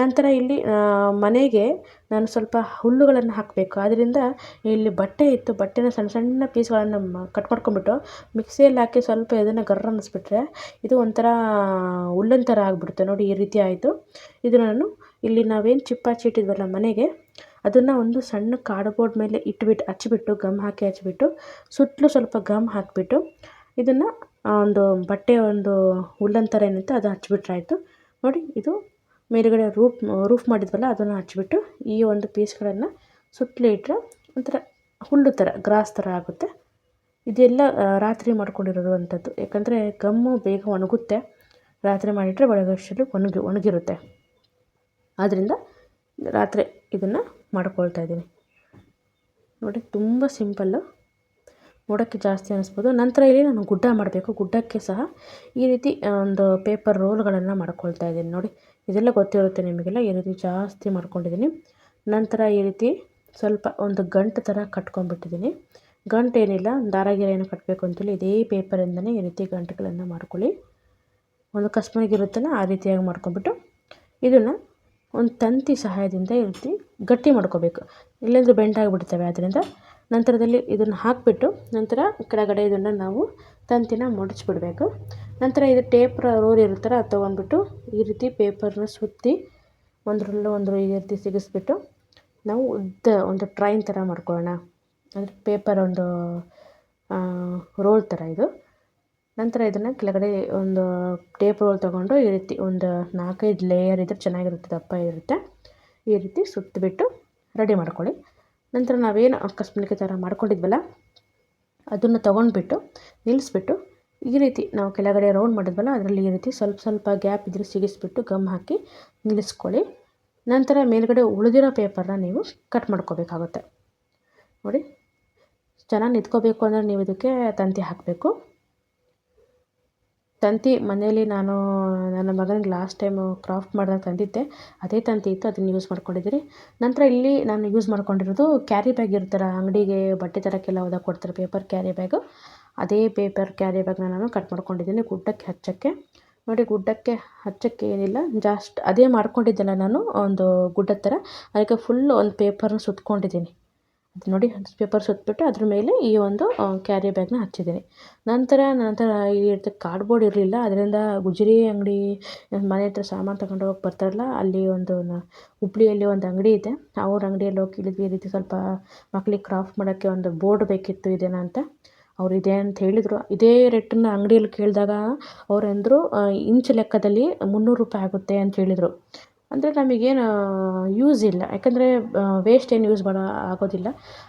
ನಂತರ ಇಲ್ಲಿ ಮನೆಗೆ ನಾನು ಸ್ವಲ್ಪ ಹುಲ್ಲುಗಳನ್ನು ಹಾಕಬೇಕು, ಆದ್ದರಿಂದ ಇಲ್ಲಿ ಬಟ್ಟೆ ಇತ್ತು, ಬಟ್ಟೆನ ಸಣ್ಣ ಸಣ್ಣ ಪೀಸ್ಗಳನ್ನು ಕಟ್ ಮಾಡ್ಕೊಂಬಿಟ್ಟು ಮಿಕ್ಸಿಯಲ್ಲಿ ಹಾಕಿ ಸ್ವಲ್ಪ ಇದನ್ನು ಗರ್ರ ಅನ್ನಿಸ್ಬಿಟ್ರೆ ಇದು ಒಂಥರ ಹುಲ್ಲಿನ ಥರ ಆಗಿಬಿಡುತ್ತೆ. ನೋಡಿ, ಈ ರೀತಿ ಆಯಿತು. ಇದು ನಾನು ಇಲ್ಲಿ ನಾವೇನು ಚಿಪ್ಪಾಚಿ ಇಟ್ಟಿದ್ವಲ್ಲ ಮನೆಗೆ, ಅದನ್ನು ಒಂದು ಸಣ್ಣ ಕಾರ್ಡ್ಬೋರ್ಡ್ ಮೇಲೆ ಇಟ್ಬಿಟ್ಟು ಹಚ್ಚಿಬಿಟ್ಟು ಗಮ್ ಹಾಕಿ ಹಚ್ಚಿಬಿಟ್ಟು ಸುತ್ತಲೂ ಸ್ವಲ್ಪ ಗಮ್ ಹಾಕಿಬಿಟ್ಟು ಇದನ್ನು ಒಂದು ಬಟ್ಟೆ ಒಂದು ಉಲ್ಲನ್ ಥರ ಏನಿತ್ತು ಅದು ಹಚ್ಬಿಟ್ರಾಯಿತು. ನೋಡಿ ಇದು ಮೇಲುಗಡೆ ರೂಫ್ ಮಾಡಿದ್ವಲ್ಲ ಅದನ್ನು ಹಚ್ಬಿಟ್ಟು ಈ ಒಂದು ಪೀಸ್ಗಳನ್ನು ಸುತ್ತಲೂ ಇಟ್ಟರೆ ಒಂಥರ ಹುಲ್ಲು ಥರ ಗ್ರಾಸ್ ಥರ ಆಗುತ್ತೆ. ಇದೆಲ್ಲ ರಾತ್ರಿ ಮಾಡ್ಕೊಂಡಿರೋದು ಅಂಥದ್ದು, ಯಾಕಂದರೆ ಗಮ್ಮು ಬೇಗ ಒಣಗುತ್ತೆ. ರಾತ್ರಿ ಮಾಡಿಟ್ರೆ ಬೆಳಗಷ್ಟರಲ್ಲಿ ಒಣಗಿರುತ್ತೆ. ಆದ್ದರಿಂದ ರಾತ್ರಿ ಇದನ್ನು ಮಾಡ್ಕೊಳ್ತಾ ಇದ್ದೀನಿ. ನೋಡಿ ತುಂಬ ಸಿಂಪಲ್ಲು, ನೋಡೋಕ್ಕೆ ಜಾಸ್ತಿ ಅನ್ನಿಸ್ಬೋದು. ನಂತರ ಇಲ್ಲಿ ನಾನು ಗುಡ್ಡ ಮಾಡಬೇಕು. ಗುಡ್ಡಕ್ಕೆ ಸಹ ಈ ರೀತಿ ಒಂದು ಪೇಪರ್ ರೋಲ್ಗಳನ್ನು ಮಾಡ್ಕೊಳ್ತಾ ಇದ್ದೀನಿ. ನೋಡಿ ಇದೆಲ್ಲ ಗೊತ್ತಿರುತ್ತೆ ನಿಮಗೆಲ್ಲ. ಈ ರೀತಿ ಜಾಸ್ತಿ ಮಾಡ್ಕೊಂಡಿದ್ದೀನಿ. ನಂತರ ಈ ರೀತಿ ಸ್ವಲ್ಪ ಒಂದು ಗಂಟು ಥರ ಕಟ್ಕೊಂಡ್ಬಿಟ್ಟಿದ್ದೀನಿ. ಗಂಟು ಏನಿಲ್ಲ, ದಾರಾಗಿರ ಏನು ಕಟ್ಟಬೇಕು ಅಂತೇಳಿ ಇದೇ ಪೇಪರಿಂದನೇ ಈ ರೀತಿ ಗಂಟುಗಳನ್ನು ಮಾಡ್ಕೊಳ್ಳಿ. ಒಂದು ಕಸ್ಮನಿಗಿರುತ್ತಲ್ಲ ಆ ರೀತಿಯಾಗಿ ಮಾಡ್ಕೊಂಬಿಟ್ಟು ಇದನ್ನು ಒಂದು ತಂತಿ ಸಹಾಯದಿಂದ ಈ ರೀತಿ ಗಟ್ಟಿ ಮಾಡ್ಕೋಬೇಕು. ಇಲ್ಲಾಂದರೆ ಬೆಂಡಾಗಿಬಿಡ್ತವೆ. ಆದ್ದರಿಂದ ನಂತರದಲ್ಲಿ ಇದನ್ನು ಹಾಕಿಬಿಟ್ಟು ನಂತರ ಕೆಳಗಡೆ ಇದನ್ನು ನಾವು ತಂತಿನ ಮಡಚಿಬಿಡಬೇಕು. ನಂತರ ಇದು ಟೇಪ್ ರೋಲ್ ಇರುತ್ತಲ್ಲ ಅದು ತೊಗೊಂಡ್ಬಿಟ್ಟು ಈ ರೀತಿ ಪೇಪರ್ನ ಸುತ್ತಿ ಒಂದರಲ್ಲೂ ಈ ರೀತಿ ಸಿಗಿಸ್ಬಿಟ್ಟು ನಾವು ಉದ್ದ ಒಂದು ಟ್ರೈನ್ ಥರ ಮಾಡ್ಕೊಳ್ಳೋಣ. ಅಂದರೆ ಪೇಪರ್ ಒಂದು ರೋಲ್ ಥರ ಇದು. ನಂತರ ಇದನ್ನು ಕೆಳಗಡೆ ಒಂದು ಟೇಪ್ ರೋಲ್ ತೊಗೊಂಡು ಈ ರೀತಿ ಒಂದು 4-5 ಲೇಯರ್ ಇದ್ದರೆ ಚೆನ್ನಾಗಿರುತ್ತೆ, ದಪ್ಪ ಇರುತ್ತೆ. ಈ ರೀತಿ ಸುತ್ತಿಬಿಟ್ಟು ರೆಡಿ ಮಾಡ್ಕೊಳ್ಳಿ. ನಂತರ ನಾವೇನು ಕಸ್ಮಲಿಕೆ ಥರ ಮಾಡ್ಕೊಂಡಿದ್ವಲ್ಲ ಅದನ್ನು ತೊಗೊಂಡ್ಬಿಟ್ಟು ನಿಲ್ಲಿಸ್ಬಿಟ್ಟು ಈ ರೀತಿ ನಾವು ಕೆಳಗಡೆ ರೌಂಡ್ ಮಾಡಿದ್ವಲ್ಲ ಅದರಲ್ಲಿ ಈ ರೀತಿ ಸ್ವಲ್ಪ ಸ್ವಲ್ಪ ಗ್ಯಾಪ್ ಇದ್ದರೆ ಸಿಗಿಸ್ಬಿಟ್ಟು ಗಮ್ ಹಾಕಿ ನಿಲ್ಲಿಸ್ಕೊಳ್ಳಿ. ನಂತರ ಮೇಲ್ಗಡೆ ಉಳಿದಿರೋ ಪೇಪರ್ನ ನೀವು ಕಟ್ ಮಾಡ್ಕೋಬೇಕಾಗುತ್ತೆ. ನೋಡಿ ಚೆನ್ನಾಗಿ ನಿಂತ್ಕೋಬೇಕು ಅಂದರೆ ನೀವು ಇದಕ್ಕೆ ತಂತಿ ಹಾಕಬೇಕು. ತಂತಿ ಮನೆಯಲ್ಲಿ ನಾನು ನನ್ನ ಮಗನಿಗೆ ಲಾಸ್ಟ್ ಟೈಮು ಕ್ರಾಫ್ಟ್ ಮಾಡಿದಾಗ ತಂದಿದ್ದೆ, ಅದೇ ತಂತಿ ಇತ್ತು, ಅದನ್ನು ಯೂಸ್ ಮಾಡ್ಕೊಂಡಿದ್ದೀರಿ. ನಂತರ ಇಲ್ಲಿ ನಾನು ಯೂಸ್ ಮಾಡ್ಕೊಂಡಿರೋದು ಕ್ಯಾರಿ ಬ್ಯಾಗ್ ಇರ್ತಾರೆ ಅಂಗಡಿಗೆ ಬಟ್ಟೆ ತರೋಕ್ಕೆಲ್ಲ ಹೋದಾಗ ಕೊಡ್ತಾರೆ ಪೇಪರ್ ಕ್ಯಾರಿ ಬ್ಯಾಗು. ಅದೇ ಪೇಪರ್ ಕ್ಯಾರಿ ಬ್ಯಾಗ್ನ ನಾನು ಕಟ್ ಮಾಡ್ಕೊಂಡಿದ್ದೀನಿ ಗುಡ್ಡಕ್ಕೆ ಹಚ್ಚೋಕ್ಕೆ. ನೋಡಿ ಗುಡ್ಡಕ್ಕೆ ಹಚ್ಚೋಕ್ಕೆ ಏನಿಲ್ಲ, ಜಾಸ್ಟ್ ಅದೇ ಮಾಡ್ಕೊಂಡಿದ್ದೆಲ್ಲ ನಾನು ಒಂದು ಗುಡ್ಡದ ಥರ, ಅದಕ್ಕೆ ಫುಲ್ ಒಂದು ಪೇಪರ್ನ ಸುತ್ಕೊಂಡಿದ್ದೀನಿ. ಅದು ನೋಡಿ ಪೇಪರ್ ಸುತ್ತಬಿಟ್ಟು ಅದ್ರ ಮೇಲೆ ಈ ಒಂದು ಕ್ಯಾರಿ ಬ್ಯಾಗ್ನ ಹಚ್ಚಿದ್ದೀನಿ. ನಂತರ ಈ ರೀತಿ ಕಾರ್ಡ್ಬೋರ್ಡ್ ಇರಲಿಲ್ಲ, ಅದರಿಂದ ಗುಜರಿ ಅಂಗಡಿ ಮನೆ ಹತ್ರ ಸಾಮಾನು ತಗೊಂಡು ಹೋಗಿ ಬರ್ತಾರಲ್ಲ ಅಲ್ಲಿ ಒಂದು ಹುಬ್ಳಿಯಲ್ಲಿ ಒಂದು ಅಂಗಡಿ ಇದೆ, ಅವ್ರ ಅಂಗಡಿಯಲ್ಲಿ ಹೋಗಿ ಕೇಳಿದ್ವಿ ಈ ರೀತಿ ಸ್ವಲ್ಪ ಮಕ್ಳಿಗೆ ಕ್ರಾಫ್ಟ್ ಮಾಡೋಕ್ಕೆ ಒಂದು ಬೋರ್ಡ್ ಬೇಕಿತ್ತು ಇದೇನಾ ಅಂತ. ಅವ್ರು ಇದೆ ಅಂತ ಹೇಳಿದರು. ಇದೇ ರೇಟನ್ನು ಅಂಗಡಿಯಲ್ಲಿ ಕೇಳಿದಾಗ ಅವ್ರು ಅಂದರು ಇಂಚ್ ಲೆಕ್ಕದಲ್ಲಿ 300 ರೂಪಾಯಿ ಆಗುತ್ತೆ ಅಂತ ಹೇಳಿದರು. ಅಂದರೆ ನಮಗೇನು ಯೂಸ್ ಇಲ್ಲ, ಯಾಕಂದರೆ ವೇಸ್ಟ್ ಏನು ಯೂಸ್ ಆಗೋದಿಲ್ಲ,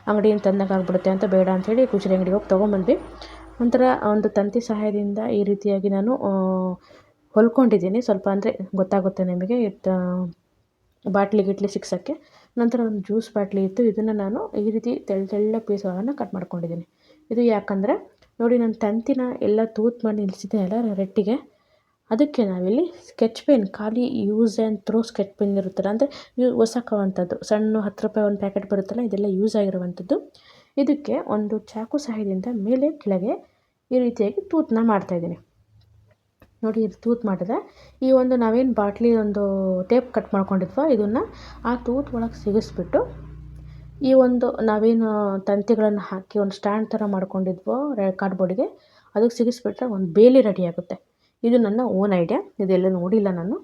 ಅಂಗಡಿಯಿಂದ ತಂದಾಗ ಆಗಿಬಿಡುತ್ತೆ ಅಂತ ಬೇಡ ಅಂಥೇಳಿ ಗುಜರಿ ಅಂಗಡಿಗೆ ಹೋಗಿ ತೊಗೊಂಬಂದ್ವಿ. ನಂತರ ಒಂದು ತಂತಿ ಸಹಾಯದಿಂದ ಈ ರೀತಿಯಾಗಿ ನಾನು ಹೊಲ್ಕೊಂಡಿದ್ದೀನಿ. ಸ್ವಲ್ಪ ಅಂದರೆ ಗೊತ್ತಾಗುತ್ತೆ ನಿಮಗೆ ಬಾಟ್ಲಿ ಸಿಕ್ಸೋಕ್ಕೆ. ನಂತರ ಒಂದು ಜ್ಯೂಸ್ ಬಾಟ್ಲಿ ಇತ್ತು, ಇದನ್ನು ನಾನು ಈ ರೀತಿ ತೆಳ್ಳ ಪೀಸ್ಗಳನ್ನು ಕಟ್ ಮಾಡ್ಕೊಂಡಿದ್ದೀನಿ. ಇದು ಯಾಕಂದರೆ ನೋಡಿ ನಾನು ತಂತಿನ ಎಲ್ಲ ತೂತು ಮಾಡಿ ನಿಲ್ಲಿಸಿದ್ದೀನಲ್ಲ ರೆಟ್ಟಿಗೆ, ಅದಕ್ಕೆ ನಾವಿಲ್ಲಿ ಸ್ಕೆಚ್ ಪೆನ್ ಖಾಲಿ use and throw sketch pen ಇರುತ್ತಲ್ಲ, ಅಂದರೆ ಹೊಸಕುವಂಥದ್ದು ಸಣ್ಣ 10 ರೂಪಾಯಿ ಒಂದು ಪ್ಯಾಕೆಟ್ ಬರುತ್ತಲ್ಲ, ಇದೆಲ್ಲ ಯೂಸ್ ಆಗಿರುವಂಥದ್ದು. ಇದಕ್ಕೆ ಒಂದು ಚಾಕು ಸಹಾಯದಿಂದ ಮೇಲೆ ಕೆಳಗೆ ಈ ರೀತಿಯಾಗಿ ತೂತನ್ನ ಮಾಡ್ತಾಯಿದ್ದೀನಿ. ನೋಡಿ ಇದು ತೂತು ಮಾಡಿದೆ. ಈ ಒಂದು ನಾವೇನು ಬಾಟ್ಲಿ ಒಂದು ಟೇಪ್ ಕಟ್ ಮಾಡ್ಕೊಂಡಿದ್ವೋ ಇದನ್ನು ಆ ತೂತು ಒಳಗೆ ಸಿಗಿಸ್ಬಿಟ್ಟು ಈ ಒಂದು ನಾವೇನು ತಂತಿಗಳನ್ನು ಹಾಕಿ ಒಂದು ಸ್ಟ್ಯಾಂಡ್ ಥರ ಮಾಡ್ಕೊಂಡಿದ್ವೋ ಕಾರ್ಡ್ಬೋರ್ಡಿಗೆ ಅದಕ್ಕೆ ಸಿಗಿಸ್ಬಿಟ್ರೆ ಒಂದು ಬೇಲಿ ರೆಡಿ ಆಗುತ್ತೆ. ಇದು ನನ್ನ ಓನ್ ಐಡಿಯಾ, ಇದೆಲ್ಲ ನೋಡಿಲ್ಲ ನಾನು.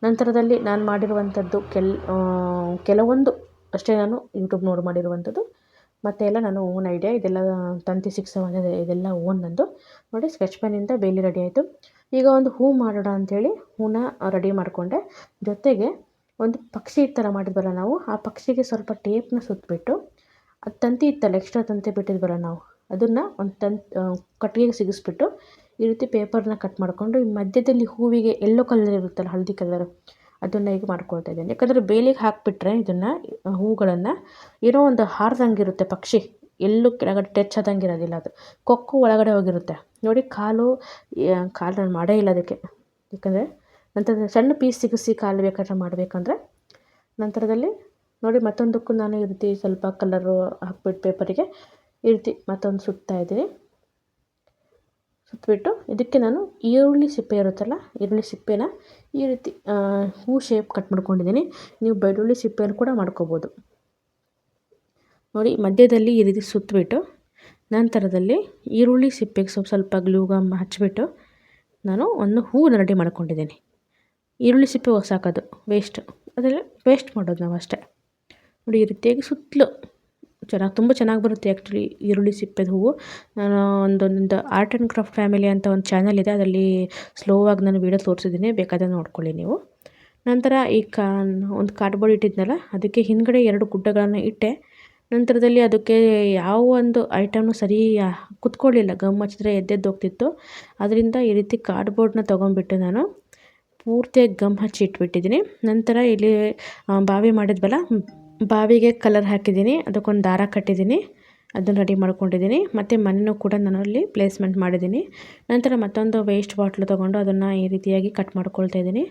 ನಂತರದಲ್ಲಿ ನಾನು ಮಾಡಿರುವಂಥದ್ದು ಕೆಲವೊಂದು ಅಷ್ಟೇ ನಾನು ಯೂಟ್ಯೂಬ್ ನೋಡಿ ಮಾಡಿರುವಂಥದ್ದು, ಮತ್ತು ಎಲ್ಲ ನಾನು ಓನ್ ಐಡಿಯಾ. ಇದೆಲ್ಲ ತಂತಿ ಸಿಕ್ಸೋವಂಥದ್ದು ಇದೆಲ್ಲ ಓನ್ ನಂದು. ನೋಡಿ ಸ್ಕೆಚ್ ಪೆನ್ನಿಂದ ಬೇಲಿ ರೆಡಿ ಆಯಿತು. ಈಗ ಒಂದು ಹೂ ಮಾಡೋಣ ಅಂಥೇಳಿ ಹೂನ ರೆಡಿ ಮಾಡಿಕೊಂಡೆ. ಜೊತೆಗೆ ಒಂದು ಪಕ್ಷಿ ಥರ ಮಾಡಿದ್ವಲ್ಲ ನಾವು, ಆ ಪಕ್ಷಿಗೆ ಸ್ವಲ್ಪ ಟೇಪ್ನ ಸುತ್ತಬಿಟ್ಟು ಅದು ತಂತಿ ಇತ್ತಲ್ಲ ಎಕ್ಸ್ಟ್ರಾ ತಂತಿ ಬಿಟ್ಟಿದ್ವಲ್ಲ ನಾವು, ಅದನ್ನು ಒಂದು ಕಟ್ಟಿಗೆಗೆ ಸಿಗಿಸ್ಬಿಟ್ಟು ಈ ರೀತಿ ಪೇಪರ್ನ ಕಟ್ ಮಾಡಿಕೊಂಡು ಈ ಮಧ್ಯದಲ್ಲಿ ಹೂವಿಗೆ ಎಲ್ಲೋ ಕಲರ್ ಇರುತ್ತಲ್ಲ ಹಳದಿ ಕಲರ್, ಅದನ್ನು ಈಗ ಮಾಡ್ಕೊಳ್ತಾ ಇದ್ದೀನಿ. ಯಾಕಂದರೆ ಬೇಲಿಗೆ ಹಾಕಿಬಿಟ್ರೆ ಇದನ್ನು ಹೂಗಳನ್ನು ಏನೋ ಒಂದು ಹಾರ್ದಂಗಿರುತ್ತೆ ಪಕ್ಷಿ, ಎಲ್ಲೂ ಕೆಳಗಡೆ ಟಚ್ ಆದಂಗೆ ಇರೋದಿಲ್ಲ, ಅದು ಕೊಕ್ಕು ಒಳಗಡೆ ಹೋಗಿರುತ್ತೆ. ನೋಡಿ ಕಾಲು ನಾನು ಮಾಡೇ ಇಲ್ಲ ಅದಕ್ಕೆ, ಯಾಕಂದರೆ ನಂತರ ಸಣ್ಣ ಪೀಸ್ ಸಿಗಿಸಿ ಕಾಲು ಬೇಕಾದ್ರೆ ಮಾಡಬೇಕಂದ್ರೆ. ನಂತರದಲ್ಲಿ ನೋಡಿ ಮತ್ತೊಂದಕ್ಕೂ ನಾನು ಈ ರೀತಿ ಸ್ವಲ್ಪ ಕಲರು ಹಾಕ್ಬಿಟ್ಟು ಪೇಪರಿಗೆ ಈ ರೀತಿ ಮತ್ತೊಂದು ಸುತ್ತಾಯಿದ್ದೀನಿ. ಸುತ್ತಬಿಟ್ಟು ಇದಕ್ಕೆ ನಾನು ಈರುಳ್ಳಿ ಸಿಪ್ಪೆ ಇರುತ್ತಲ್ಲ, ಈರುಳ್ಳಿ ಸಿಪ್ಪೆನ ಈ ರೀತಿ ಹೂ ಶೇಪ್ ಕಟ್ ಮಾಡ್ಕೊಂಡಿದ್ದೀನಿ. ನೀವು ಬೆಳ್ಳುಳ್ಳಿ ಸಿಪ್ಪೆಯನ್ನು ಕೂಡ ಮಾಡ್ಕೋಬೋದು. ನೋಡಿ ಮಧ್ಯದಲ್ಲಿ ಈ ರೀತಿ ಸುತ್ತಬಿಟ್ಟು ನಂತರದಲ್ಲಿ ಈರುಳ್ಳಿ ಸಿಪ್ಪೆಗೆ ಸ್ವಲ್ಪ ಗ್ಲೂ ಗಮ್ ಹಚ್ಚಿಬಿಟ್ಟು ನಾನು ಒಂದು ಹೂವನ್ನು ರೆಡಿ ಮಾಡ್ಕೊಂಡಿದ್ದೀನಿ. ಈರುಳ್ಳಿ ಸಿಪ್ಪೆ ಸಾಕೋದು ವೇಸ್ಟ್, ಅದೆಲ್ಲ ವೇಸ್ಟ್ ಮಾಡೋದು ನಾವು ಅಷ್ಟೇ. ನೋಡಿ ಈ ರೀತಿಯಾಗಿ ಸುತ್ತಲೂ ತುಂಬ ಚೆನ್ನಾಗಿ ಬರುತ್ತೆ ಆ್ಯಕ್ಚುಲಿ ಈರುಳ್ಳಿ ಸಿಪ್ಪೆದು ಹೂವು. ನಾನು ಒಂದೊಂದು ಆರ್ಟ್ ಆ್ಯಂಡ್ ಕ್ರಾಫ್ಟ್ ಫ್ಯಾಮಿಲಿ ಅಂತ ಒಂದು ಚಾನಲ್ ಇದೆ, ಅದರಲ್ಲಿ ಸ್ಲೋ ಆಗಿ ನಾನು ವೀಡಿಯೋ ತೋರಿಸಿದ್ದೀನಿ, ಬೇಕಾದರೆ ನೋಡ್ಕೊಳ್ಳಿ ನೀವು. ನಂತರ ಈ ಒಂದು ಕಾರ್ಡ್ಬೋರ್ಡ್ ಇಟ್ಟಿದ್ನಲ್ಲ, ಅದಕ್ಕೆ ಹಿಂದ್ಗಡೆ 2 ಗುಡ್ಡಗಳನ್ನು ಇಟ್ಟೆ. ನಂತರದಲ್ಲಿ ಅದಕ್ಕೆ ಯಾವ ಒಂದು ಐಟಮ್ನು ಸರಿ ಕುತ್ಕೊಳ್ಳಿಲ್ಲ, ಗಮ್ ಹಚ್ಚಿದ್ರೆ ಎದ್ದೆದ್ದು ಹೋಗ್ತಿತ್ತು. ಅದರಿಂದ ಈ ರೀತಿ ಕಾರ್ಡ್ಬೋರ್ಡ್ನ ತೊಗೊಂಡ್ಬಿಟ್ಟು ನಾನು ಪೂರ್ತಿಯಾಗಿ ಗಮ್ ಹಚ್ಚಿ ಇಟ್ಬಿಟ್ಟಿದ್ದೀನಿ. ನಂತರ ಇಲ್ಲಿ ಬಾವಿ ಮಾಡಿದ್ವಲ್ಲ, ಬಾವಿಗೆ ಕಲರ್ ಹಾಕಿದ್ದೀನಿ, ಅದಕ್ಕೊಂದು ದಾರ ಕಟ್ಟಿದ್ದೀನಿ, ಅದನ್ನು ರೆಡಿ ಮಾಡ್ಕೊಂಡಿದ್ದೀನಿ. ಮತ್ತು ಮಣ್ಣು ಕೂಡ ನಾನು ಅಲ್ಲಿ ಪ್ಲೇಸ್ಮೆಂಟ್ ಮಾಡಿದ್ದೀನಿ. ನಂತರ ಮತ್ತೊಂದು ವೇಸ್ಟ್ ಬಾಟ್ಲು ತೊಗೊಂಡು ಅದನ್ನು ಈ ರೀತಿಯಾಗಿ ಕಟ್ ಮಾಡ್ಕೊಳ್ತಾ ಇದ್ದೀನಿ.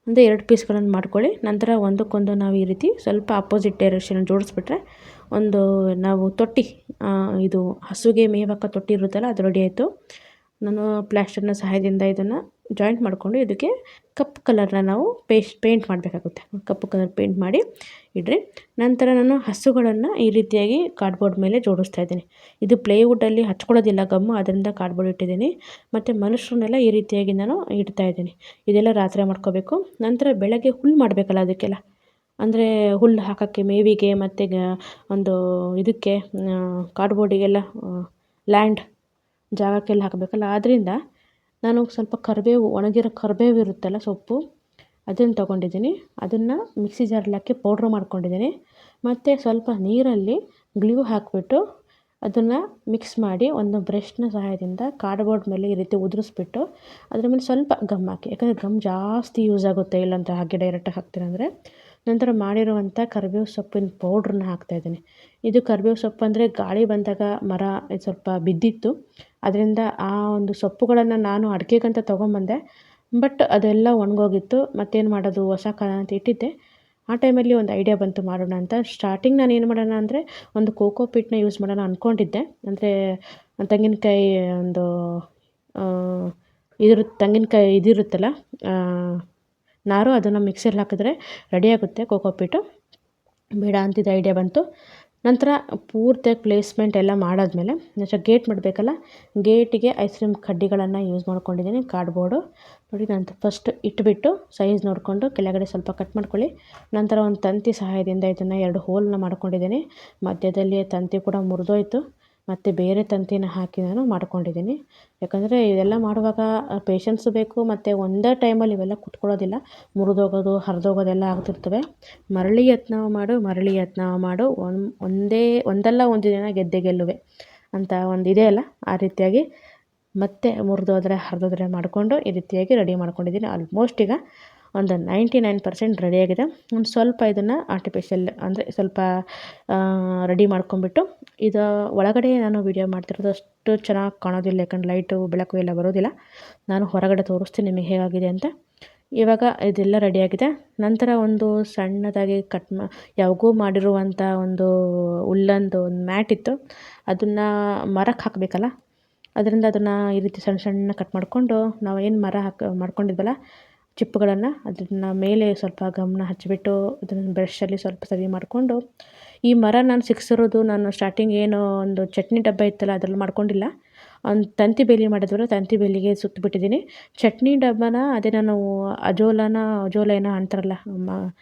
ಒಂದು 2 ಪೀಸ್ಗಳನ್ನು ಮಾಡ್ಕೊಳ್ಳಿ. ನಂತರ ಒಂದಕ್ಕೊಂದು ನಾವು ಈ ರೀತಿ ಸ್ವಲ್ಪ ಅಪೋಸಿಟ್ ಡೈರೆಕ್ಷನ್ ಜೋಡಿಸ್ಬಿಟ್ರೆ ಒಂದು ನಾವು ತೊಟ್ಟಿ, ಇದು ಹಸುಗೆ ಮೇವಾಕ ತೊಟ್ಟಿ ಇರುತ್ತಲ್ಲ, ಅದು ರೆಡಿ ಆಯಿತು. ನಾನು ಪ್ಲಾಸ್ಟರ್ನ ಸಹಾಯದಿಂದ ಇದನ್ನು ಜಾಯಿಂಟ್ ಮಾಡಿಕೊಂಡು ಇದಕ್ಕೆ ಕಪ್ಪು ಕಲರ್ನ ನಾವು ಪೇಂಟ್ ಮಾಡಬೇಕಾಗುತ್ತೆ. ಕಪ್ಪು ಕಲರ್ ಪೇಂಟ್ ಮಾಡಿ ಇಡ್ರಿ. ನಂತರ ನಾನು ಹಸುಗಳನ್ನು ಈ ರೀತಿಯಾಗಿ ಕಾರ್ಡ್ಬೋರ್ಡ್ ಮೇಲೆ ಜೋಡಿಸ್ತಾ ಇದ್ದೀನಿ. ಇದು ಪ್ಲೇವುಡ್ಡಲ್ಲಿ ಹಚ್ಕೊಳ್ಳೋದಿಲ್ಲ ಗಮ್ಮು, ಅದರಿಂದ ಕಾರ್ಡ್ಬೋರ್ಡ್ ಇಟ್ಟಿದ್ದೀನಿ. ಮತ್ತು ಮನುಷ್ಯರನ್ನೆಲ್ಲ ಈ ರೀತಿಯಾಗಿ ನಾನು ಇಡ್ತಾ ಇದ್ದೀನಿ. ಇದೆಲ್ಲ ರಾತ್ರಿ ಮಾಡ್ಕೋಬೇಕು. ನಂತರ ಬೆಳಗ್ಗೆ ಹುಲ್ಲು ಮಾಡಬೇಕಲ್ಲ ಅದಕ್ಕೆಲ್ಲ, ಅಂದರೆ ಹುಲ್ಲು ಹಾಕೋಕ್ಕೆ ಮೇವಿಗೆ ಮತ್ತು ಒಂದು ಇದಕ್ಕೆ ಕಾರ್ಡ್ಬೋರ್ಡಿಗೆಲ್ಲ ಲ್ಯಾಂಡ್ ಜಾಗಕ್ಕೆಲ್ಲ ಹಾಕಬೇಕಲ್ಲ. ಆದ್ದರಿಂದ ನಾನು ಸ್ವಲ್ಪ ಕರಿಬೇವು, ಒಣಗಿರೋ ಕರಿಬೇವು ಇರುತ್ತಲ್ಲ ಸೊಪ್ಪು, ಅದನ್ನು ತೊಗೊಂಡಿದ್ದೀನಿ. ಅದನ್ನು ಮಿಕ್ಸಿ ಜಾರಲ್ಲಿ ಹಾಕಿ ಪೌಡ್ರ್ ಮಾಡ್ಕೊಂಡಿದ್ದೀನಿ. ಮತ್ತು ಸ್ವಲ್ಪ ನೀರಲ್ಲಿ ಗ್ಲೂ ಹಾಕಿಬಿಟ್ಟು ಅದನ್ನು ಮಿಕ್ಸ್ ಮಾಡಿ ಒಂದು ಬ್ರಷ್ನ ಸಹಾಯದಿಂದ ಕಾರ್ಡ್ಬೋರ್ಡ್ ಮೇಲೆ ಈ ರೀತಿ ಉದುರಿಸ್ಬಿಟ್ಟು ಅದ್ರ ಮೇಲೆ ಸ್ವಲ್ಪ ಗಮ್ ಹಾಕಿ, ಯಾಕಂದರೆ ಗಮ್ ಜಾಸ್ತಿ ಯೂಸ್ ಆಗುತ್ತೆ, ಇಲ್ಲಾಂತ ಹಾಗೆ ಡೈರೆಕ್ಟಾಗಿ ಹಾಕ್ತೀರಂದರೆ. ನಂತರ ಮಾಡಿರುವಂಥ ಕರಿಬೇವು ಸೊಪ್ಪಿನ ಪೌಡ್ರನ್ನ ಹಾಕ್ತಾಯಿದ್ದೀನಿ. ಇದು ಕರಿಬೇವು ಸೊಪ್ಪು ಅಂದರೆ ಗಾಳಿ ಬಂದಾಗ ಮರ ಸ್ವಲ್ಪ ಬಿದ್ದಿತ್ತು, ಅದರಿಂದ ಆ ಒಂದು ಸೊಪ್ಪುಗಳನ್ನು ನಾನು ಅಡುಗೆಗಂತ ತೊಗೊಂಬಂದೆ. ಬಟ್ ಅದೆಲ್ಲ ಒಣಗೋಗಿತ್ತು. ಮತ್ತೇನು ಮಾಡೋದು, ಹೊಸ ಕಾಲ ಅಂತ ಇಟ್ಟಿದ್ದೆ. ಆ ಟೈಮಲ್ಲಿ ಒಂದು ಐಡಿಯಾ ಬಂತು ಮಾಡೋಣ ಅಂತ. ಸ್ಟಾರ್ಟಿಂಗ್ ನಾನು ಏನು ಮಾಡೋಣ ಅಂದರೆ ಒಂದು ಕೋಕೋ ಪೀಟ್ನ ಯೂಸ್ ಮಾಡೋಣ ಅಂದ್ಕೊಂಡಿದ್ದೆ. ಅಂದರೆ ತೆಂಗಿನಕಾಯಿ ಒಂದು ತೆಂಗಿನಕಾಯಿ ಇದಿರುತ್ತಲ್ಲ ನಾರು, ಅದನ್ನು ಮಿಕ್ಸಿಯಲ್ಲಿ ಹಾಕಿದ್ರೆ ರೆಡಿಯಾಗುತ್ತೆ ಕೋಕೋ ಪೀಟು. ಬೇಡ ಅಂತಿದ್ದ ಐಡಿಯಾ ಬಂತು. ನಂತರ ಪೂರ್ತಿಯಾಗಿ ಪ್ಲೇಸ್ಮೆಂಟ್ ಎಲ್ಲ ಮಾಡಾದಮೇಲೆ ನೆಕ್ಸ್ಟ್ ಗೇಟ್ ಮಾಡಬೇಕಲ್ಲ, ಗೇಟಿಗೆ ಐಸ್ ಕ್ರೀಮ್ ಕಡ್ಡಿಗಳನ್ನು ಯೂಸ್ ಮಾಡ್ಕೊಂಡಿದ್ದೀನಿ. ಕಾರ್ಡ್ಬೋರ್ಡು ನೋಡಿ, ನಾನು ಫಸ್ಟ್ ಇಟ್ಬಿಟ್ಟು ಸೈಜ್ ನೋಡಿಕೊಂಡು ಕೆಳಗಡೆ ಸ್ವಲ್ಪ ಕಟ್ ಮಾಡ್ಕೊಳ್ಳಿ. ನಂತರ ಒಂದು ತಂತಿ ಸಹಾಯದಿಂದ ಇದನ್ನು 2 ಹೋಲನ್ನ ಮಾಡ್ಕೊಂಡಿದ್ದೀನಿ. ಮಧ್ಯದಲ್ಲಿ ತಂತಿ ಕೂಡ ಮುರಿದೋಯ್ತು, ಮತ್ತು ಬೇರೆ ತಂತಿನ ಹಾಕಿ ನಾನು ಮಾಡ್ಕೊಂಡಿದ್ದೀನಿ. ಯಾಕಂದರೆ ಇದೆಲ್ಲ ಮಾಡುವಾಗ ಪೇಷನ್ಸು ಬೇಕು, ಮತ್ತು ಒಂದೇ ಟೈಮಲ್ಲಿ ಇವೆಲ್ಲ ಕುತ್ಕೊಳ್ಳೋದಿಲ್ಲ, ಮುರಿದೋಗೋದು ಹರಿದೋಗೋದೆಲ್ಲ ಆಗ್ತಿರ್ತವೆ. ಮರಳಿ ಯತ್ನ ಮಾಡು, ಒಂದಲ್ಲ ಒಂದು ದಿನ ಗೆದ್ದೆ ಗೆಲ್ಲುವೆ ಅಂತ ಒಂದು ಇದೆಯಲ್ಲ, ಆ ರೀತಿಯಾಗಿ ಮತ್ತೆ ಮುರಿದೋದ್ರೆ ಹರಿದೋದ್ರೆ ಮಾಡಿಕೊಂಡು ಈ ರೀತಿಯಾಗಿ ರೆಡಿ ಮಾಡ್ಕೊಂಡಿದ್ದೀನಿ. ಆಲ್ಮೋಸ್ಟ್ ಈಗ ಒಂದು 99% ರೆಡಿಯಾಗಿದೆ. ಒಂದು ಸ್ವಲ್ಪ ಇದನ್ನು ಆರ್ಟಿಫಿಷಿಯಲ್ ಅಂದರೆ ಸ್ವಲ್ಪ ರೆಡಿ ಮಾಡ್ಕೊಂಬಿಟ್ಟು, ಇದು ಒಳಗಡೆ ನಾನು ವೀಡಿಯೋ ಮಾಡ್ತಿರೋದು ಅಷ್ಟು ಚೆನ್ನಾಗಿ ಕಾಣೋದಿಲ್ಲ, ಯಾಕಂದ್ರೆ ಲೈಟು ಬೆಳಕು ಎಲ್ಲ ಬರೋದಿಲ್ಲ. ನಾನು ಹೊರಗಡೆ ತೋರಿಸ್ತೀನಿ ನಿಮಗೆ ಹೇಗಾಗಿದೆ ಅಂತ. ಇವಾಗ ಇದೆಲ್ಲ ರೆಡಿಯಾಗಿದೆ. ನಂತರ ಒಂದು ಸಣ್ಣದಾಗಿ ಯಾವಾಗೋ ಮಾಡಿರುವಂಥ ಒಂದು ಹುಲ್ಲಂದು ಒಂದು ಮ್ಯಾಟ್ ಇತ್ತು, ಅದನ್ನು ಮರಕ್ಕೆ ಹಾಕಬೇಕಲ್ಲ, ಅದರಿಂದ ಅದನ್ನು ಈ ರೀತಿ ಸಣ್ಣ ಸಣ್ಣ ಕಟ್ ಮಾಡಿಕೊಂಡು ನಾವು ಏನು ಮರ ಮಾಡ್ಕೊಂಡಿದ್ವಲ್ಲ ಚಿಪ್ಪುಗಳನ್ನು, ಅದನ್ನು ಮೇಲೆ ಸ್ವಲ್ಪ ಗಮನ ಹಚ್ಚಿಬಿಟ್ಟು ಅದನ್ನು ಬ್ರಷಲ್ಲಿ ಸ್ವಲ್ಪ ಸರಿ ಮಾಡಿಕೊಂಡು, ಈ ಮರ ನಾನು ಸಿಕ್ಸಿರೋದು ನಾನು ಸ್ಟಾರ್ಟಿಂಗ್ ಏನು ಒಂದು ಚಟ್ನಿ ಡಬ್ಬ ಇತ್ತಲ್ಲ ಅದರಲ್ಲಿ ಮಾಡ್ಕೊಂಡಿಲ್ಲ, ಒಂದು ತಂತಿ ಬೇಲಿ ಮಾಡಿದ್ವಲ್ಲ ತಂತಿ ಬೇಲಿಗೆ ಸುತ್ತಿಬಿಟ್ಟಿದ್ದೀನಿ. ಚಟ್ನಿ ಡಬ್ಬನ ಅದೇ ನಾನು ಅಜೋಲ ಏನೋ ಅಂತಾರಲ್ಲ,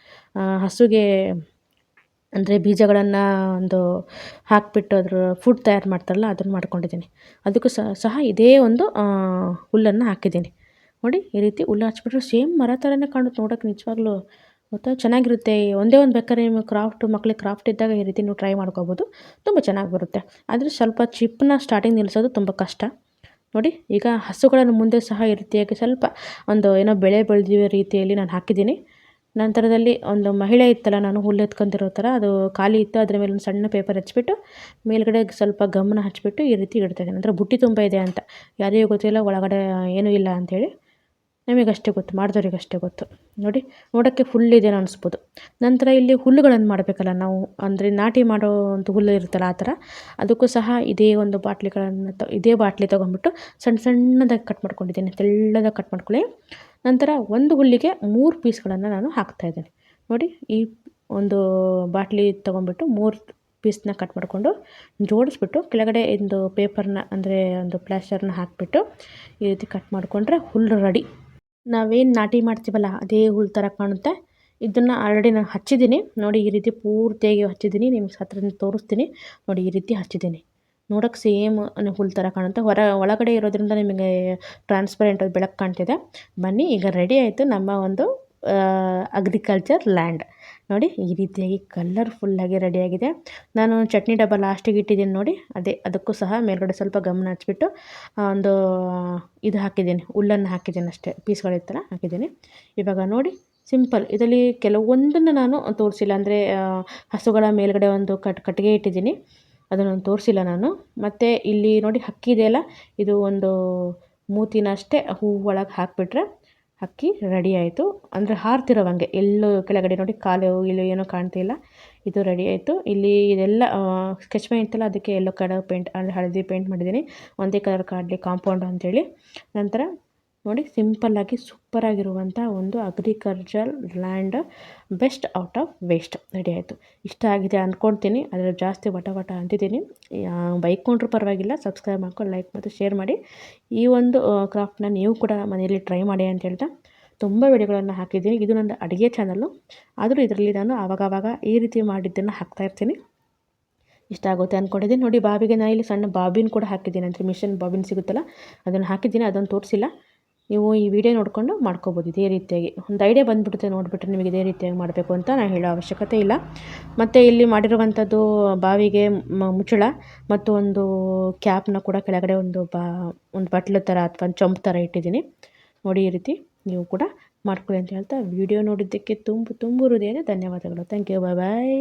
ಹಸುಗೆ ಅಂದರೆ ಬೀಜಗಳನ್ನು ಒಂದು ಹಾಕಿಬಿಟ್ಟು ಅದ್ರ ಫುಡ್ ತಯಾರು ಮಾಡ್ತಾರಲ್ಲ, ಅದನ್ನು ಮಾಡ್ಕೊಂಡಿದ್ದೀನಿ. ಅದಕ್ಕೂ ಸಹ ಇದೇ ಒಂದು ಹುಲ್ಲನ್ನು ಹಾಕಿದ್ದೀನಿ. ನೋಡಿ ಈ ರೀತಿ ಹುಲ್ಲು ಹಚ್ಬಿಟ್ರೆ ಸೇಮ್ ಮರ ಥರನೇ ಕಾಣುತ್ತೆ ನೋಡೋಕೆ, ನಿಜವಾಗ್ಲೂ ಗೊತ್ತಾ, ಚೆನ್ನಾಗಿರುತ್ತೆ. ಒಂದೇ ಒಂದು ಬೇಕಾದ್ರೆ ನಿಮ್ಮ ಮಕ್ಳಿಗೆ ಕ್ರಾಫ್ಟ್ ಇದ್ದಾಗ ಈ ರೀತಿ ನೀವು ಟ್ರೈ ಮಾಡ್ಕೋಬೋದು, ತುಂಬ ಚೆನ್ನಾಗಿ ಬರುತ್ತೆ. ಆದರೆ ಸ್ವಲ್ಪ ಚಿಪ್ಪನ್ನ ಸ್ಟಾರ್ಟಿಂಗ್ ನಿಲ್ಲಿಸೋದು ತುಂಬ ಕಷ್ಟ. ನೋಡಿ ಈಗ ಹಸುಗಳನ್ನು ಮುಂದೆ ಸಹ ಈ ರೀತಿಯಾಗಿ ಸ್ವಲ್ಪ ಒಂದು ಏನೋ ಬೆಳೆ ಬೆಳೆದಿರೋ ರೀತಿಯಲ್ಲಿ ನಾನು ಹಾಕಿದ್ದೀನಿ. ನಂತರದಲ್ಲಿ ಒಂದು ಮಹಿಳೆ ಇತ್ತಲ್ಲ, ನಾನು ಹುಲ್ಲು ಎತ್ಕೊಂತಿರೋ ಥರ ಅದು ಖಾಲಿ ಇತ್ತು, ಅದ್ರ ಮೇಲೆ ಒಂದು ಸಣ್ಣ ಪೇಪರ್ ಹಚ್ಬಿಟ್ಟು ಮೇಲ್ಗಡೆ ಸ್ವಲ್ಪ ಗಮನ ಹಚ್ಬಿಟ್ಟು ಈ ರೀತಿ ಇಡ್ತಾಯಿದ್ದೀನಿ. ಅಂದರೆ ಬುಟ್ಟಿ ತುಂಬ ಇದೆ ಅಂತ ಯಾರಿಗೂ ಗೊತ್ತಿಲ್ಲ, ಒಳಗಡೆ ಏನೂ ಇಲ್ಲ ಅಂಥೇಳಿ. ನಮಗಷ್ಟೇ ಗೊತ್ತು, ಮಾಡಿದವ್ರಿಗಷ್ಟೇ ಗೊತ್ತು. ನೋಡಿ ನೋಡೋಕ್ಕೆ ಫುಲ್ ಇದೆ ಅನಿಸ್ಬೋದು. ನಂತರ ಇಲ್ಲಿ ಹುಲ್ಲುಗಳನ್ನು ಮಾಡಬೇಕಲ್ಲ ನಾವು, ಅಂದರೆ ನಾಟಿ ಮಾಡೋ ಒಂದು ಹುಲ್ಲು ಇರುತ್ತಲ್ಲ ಆ ಥರ, ಅದಕ್ಕೂ ಸಹ ಇದೇ ಒಂದು ಇದೇ ಬಾಟ್ಲಿ ತೊಗೊಂಡ್ಬಿಟ್ಟು ಸಣ್ಣ ಸಣ್ಣದಾಗಿ ಕಟ್ ಮಾಡ್ಕೊಂಡಿದ್ದೀನಿ. ತೆಳ್ಳದಾಗಿ ಕಟ್ ಮಾಡ್ಕೊಳ್ಳಿ. ನಂತರ ಒಂದು ಹುಲ್ಲಿಗೆ 3 ಪೀಸ್ಗಳನ್ನು ನಾನು ಹಾಕ್ತಾಯಿದ್ದೀನಿ. ನೋಡಿ ಈ ಒಂದು ಬಾಟ್ಲಿ ತೊಗೊಂಡ್ಬಿಟ್ಟು 3 ಪೀಸ್ನ ಕಟ್ ಮಾಡಿಕೊಂಡು ಜೋಡಿಸ್ಬಿಟ್ಟು ಕೆಳಗಡೆ ಒಂದು ಪೇಪರ್ನ ಅಂದರೆ ಒಂದು ಪ್ಲಾಸ್ಟರ್ನ ಹಾಕಿಬಿಟ್ಟು ಈ ರೀತಿ ಕಟ್ ಮಾಡಿಕೊಂಡ್ರೆ ಹುಲ್ಲು ರೆಡಿ. ನಾವೇನು ನಾಟಿ ಮಾಡ್ತೀವಲ್ಲ ಅದೇ ಹುಲ್ಲು ಥರ ಕಾಣುತ್ತೆ. ಇದನ್ನು ಆಲ್ರೆಡಿ ನಾನು ಹಚ್ಚಿದ್ದೀನಿ ನೋಡಿ, ಈ ರೀತಿ ಪೂರ್ತಿಯಾಗಿ ಹಚ್ಚಿದ್ದೀನಿ. ನಿಮ್ಗೆ ಹತ್ರದಿಂದ ತೋರಿಸ್ತೀನಿ ನೋಡಿ, ಈ ರೀತಿ ಹಚ್ಚಿದ್ದೀನಿ. ನೋಡೋಕ್ಕೆ ಸೇಮ್ ಹುಲ್ ಥರ ಕಾಣುತ್ತೆ. ಒಳಗಡೆ ಇರೋದ್ರಿಂದ ನಿಮಗೆ ಟ್ರಾನ್ಸ್ಪರೆಂಟ್ ಬೆಳಕು ಕಾಣ್ತಿದೆ. ಬನ್ನಿ, ಈಗ ರೆಡಿ ಆಯಿತು ನಮ್ಮ ಒಂದು ಅಗ್ರಿಕಲ್ಚರ್ ಲ್ಯಾಂಡ್. ನೋಡಿ ಈ ರೀತಿಯಾಗಿ ಕಲರ್ಫುಲ್ಲಾಗಿ ರೆಡಿಯಾಗಿದೆ. ನಾನು ಚಟ್ನಿ ಡಬ್ಬ ಲಾಸ್ಟಿಗೆ ಇಟ್ಟಿದ್ದೀನಿ ನೋಡಿ, ಅದಕ್ಕೂ ಸಹ ಮೇಲ್ಗಡೆ ಸ್ವಲ್ಪ ಗಮನ ಹಚ್ಬಿಟ್ಟು ಒಂದು ಇದು ಹಾಕಿದ್ದೀನಿ, ಹುಲ್ಲನ್ನು ಹಾಕಿದ್ದೀನಿ ಅಷ್ಟೇ, ಪೀಸ್ಗಳಿತ್ತಲ್ಲ ಹಾಕಿದ್ದೀನಿ. ಇವಾಗ ನೋಡಿ ಸಿಂಪಲ್, ಇದರಲ್ಲಿ ಕೆಲವೊಂದನ್ನು ನಾನು ತೋರಿಸಿಲ್ಲ. ಅಂದರೆ ಹಸುಗಳ ಮೇಲ್ಗಡೆ ಒಂದು ಕಟ್ಟಿಗೆ ಇಟ್ಟಿದ್ದೀನಿ, ಅದನ್ನು ತೋರಿಸಿಲ್ಲ ನಾನು. ಮತ್ತು ಇಲ್ಲಿ ನೋಡಿ ಹಕ್ಕಿ ಇದೆಯಲ್ಲ, ಇದು ಒಂದು ಮೂತಿನ ಅಷ್ಟೇ ಹೂ ಒಳಗೆ ಹಾಕಿಬಿಟ್ರೆ ಹಕ್ಕಿ ರೆಡಿ ಆಯಿತು. ಅಂದರೆ ಹಾರ್ತಿರೋವಂಗೆ, ಎಲ್ಲೂ ಕೆಳಗಡೆ ನೋಡಿ ಕಾಲು ಇಲ್ಲೂ ಏನೂ ಕಾಣ್ತಿಲ್ಲ. ಇದು ರೆಡಿ ಆಯಿತು. ಇಲ್ಲಿ ಇದೆಲ್ಲ ಸ್ಕೆಚ್ ಪೇಂಟ್ ಇತ್ತಲ್ಲ, ಅದಕ್ಕೆ ಯೆಲ್ಲೋ ಕಲರ್ ಪೇಂಟ್ ಅಂದರೆ ಹಳದಿ ಪೇಂಟ್ ಮಾಡಿದ್ದೀನಿ, ಒಂದೇ ಕಲರ್ ಕಾಡಲಿ ಕಾಂಪೌಂಡ್ ಅಂತೇಳಿ. ನಂತರ ನೋಡಿ ಸಿಂಪಲ್ಲಾಗಿ ಸೂಪರಾಗಿರುವಂಥ ಒಂದು agriculture land best out of waste ready ಆಯಿತು. ಇಷ್ಟ ಆಗಿದೆ ಅಂದ್ಕೊಳ್ತೀನಿ, ಅದರಲ್ಲಿ ಜಾಸ್ತಿ ವಟ ಅಂತಿದ್ದೀನಿ. ಬೈಕೊಂಡ್ರೂ ಪರವಾಗಿಲ್ಲ, ಸಬ್ಸ್ಕ್ರೈಬ್ ಮಾಡ್ಕೊಂಡು ಲೈಕ್ ಮತ್ತು ಶೇರ್ ಮಾಡಿ. ಈ ಒಂದು ಕ್ರಾಫ್ಟ್ನ ನೀವು ಕೂಡ ಮನೆಯಲ್ಲಿ ಟ್ರೈ ಮಾಡಿ ಅಂತ ಹೇಳ್ತಾ, ತುಂಬ ವಿಡಿಯೋಗಳನ್ನು ಹಾಕಿದ್ದೀನಿ. ಇದು ನನ್ನ ಅಡುಗೆ ಚಾನಲ್ಲು, ಆದರೂ ಇದರಲ್ಲಿ ನಾನು ಆವಾಗವಾಗ ಈ ರೀತಿ ಮಾಡಿದ್ದನ್ನು ಹಾಕ್ತಾಯಿರ್ತೀನಿ. ಇಷ್ಟ ಆಗುತ್ತೆ ಅಂದ್ಕೊಂಡಿದ್ದೀನಿ. ನೋಡಿ ಬಾಬಿಗೆ ನಾನು ಇಲ್ಲಿ ಸಣ್ಣ ಬಾಬಿನ್ ಕೂಡ ಹಾಕಿದ್ದೀನಿ, ಅಂದರೆ ಮಿಷನ್ ಬಾಬಿನ್ ಸಿಗುತ್ತಲ್ಲ ಅದನ್ನು ಹಾಕಿದ್ದೀನಿ, ಅದನ್ನು ತೋರಿಸಿಲ್ಲ. ನೀವು ಈ ವಿಡಿಯೋ ನೋಡಿಕೊಂಡು ಮಾಡ್ಕೋಬೋದು ಇದೇ ರೀತಿಯಾಗಿ. ಒಂದು ಐಡಿಯಾ ಬಂದುಬಿಡುತ್ತೆ ನೋಡಿಬಿಟ್ರೆ ನಿಮಗೆ ಇದೇ ರೀತಿಯಾಗಿ ಮಾಡಬೇಕು ಅಂತ ನಾನು ಹೇಳೋ ಅವಶ್ಯಕತೆ ಇಲ್ಲ. ಮತ್ತು ಇಲ್ಲಿ ಮಾಡಿರುವಂಥದ್ದು ಬಾವಿಗೆ ಮುಚ್ಚಳ ಮತ್ತು ಒಂದು ಕ್ಯಾಪ್ನ ಕೂಡ ಕೆಳಗಡೆ ಒಂದು ಬಟ್ಲು ಥರ ಅಥವಾ ಒಂದು ಚೊಂಬು ಥರ ಇಟ್ಟಿದ್ದೀನಿ. ನೋಡಿ ಈ ರೀತಿ ನೀವು ಕೂಡ ಮಾಡ್ಕೊಳ್ಳಿ ಅಂತ ಹೇಳ್ತಾ, ವಿಡಿಯೋ ನೋಡಿದ್ದಕ್ಕೆ ತುಂಬ ಹೃದಯದ ಧನ್ಯವಾದಗಳು. Thank you, bye.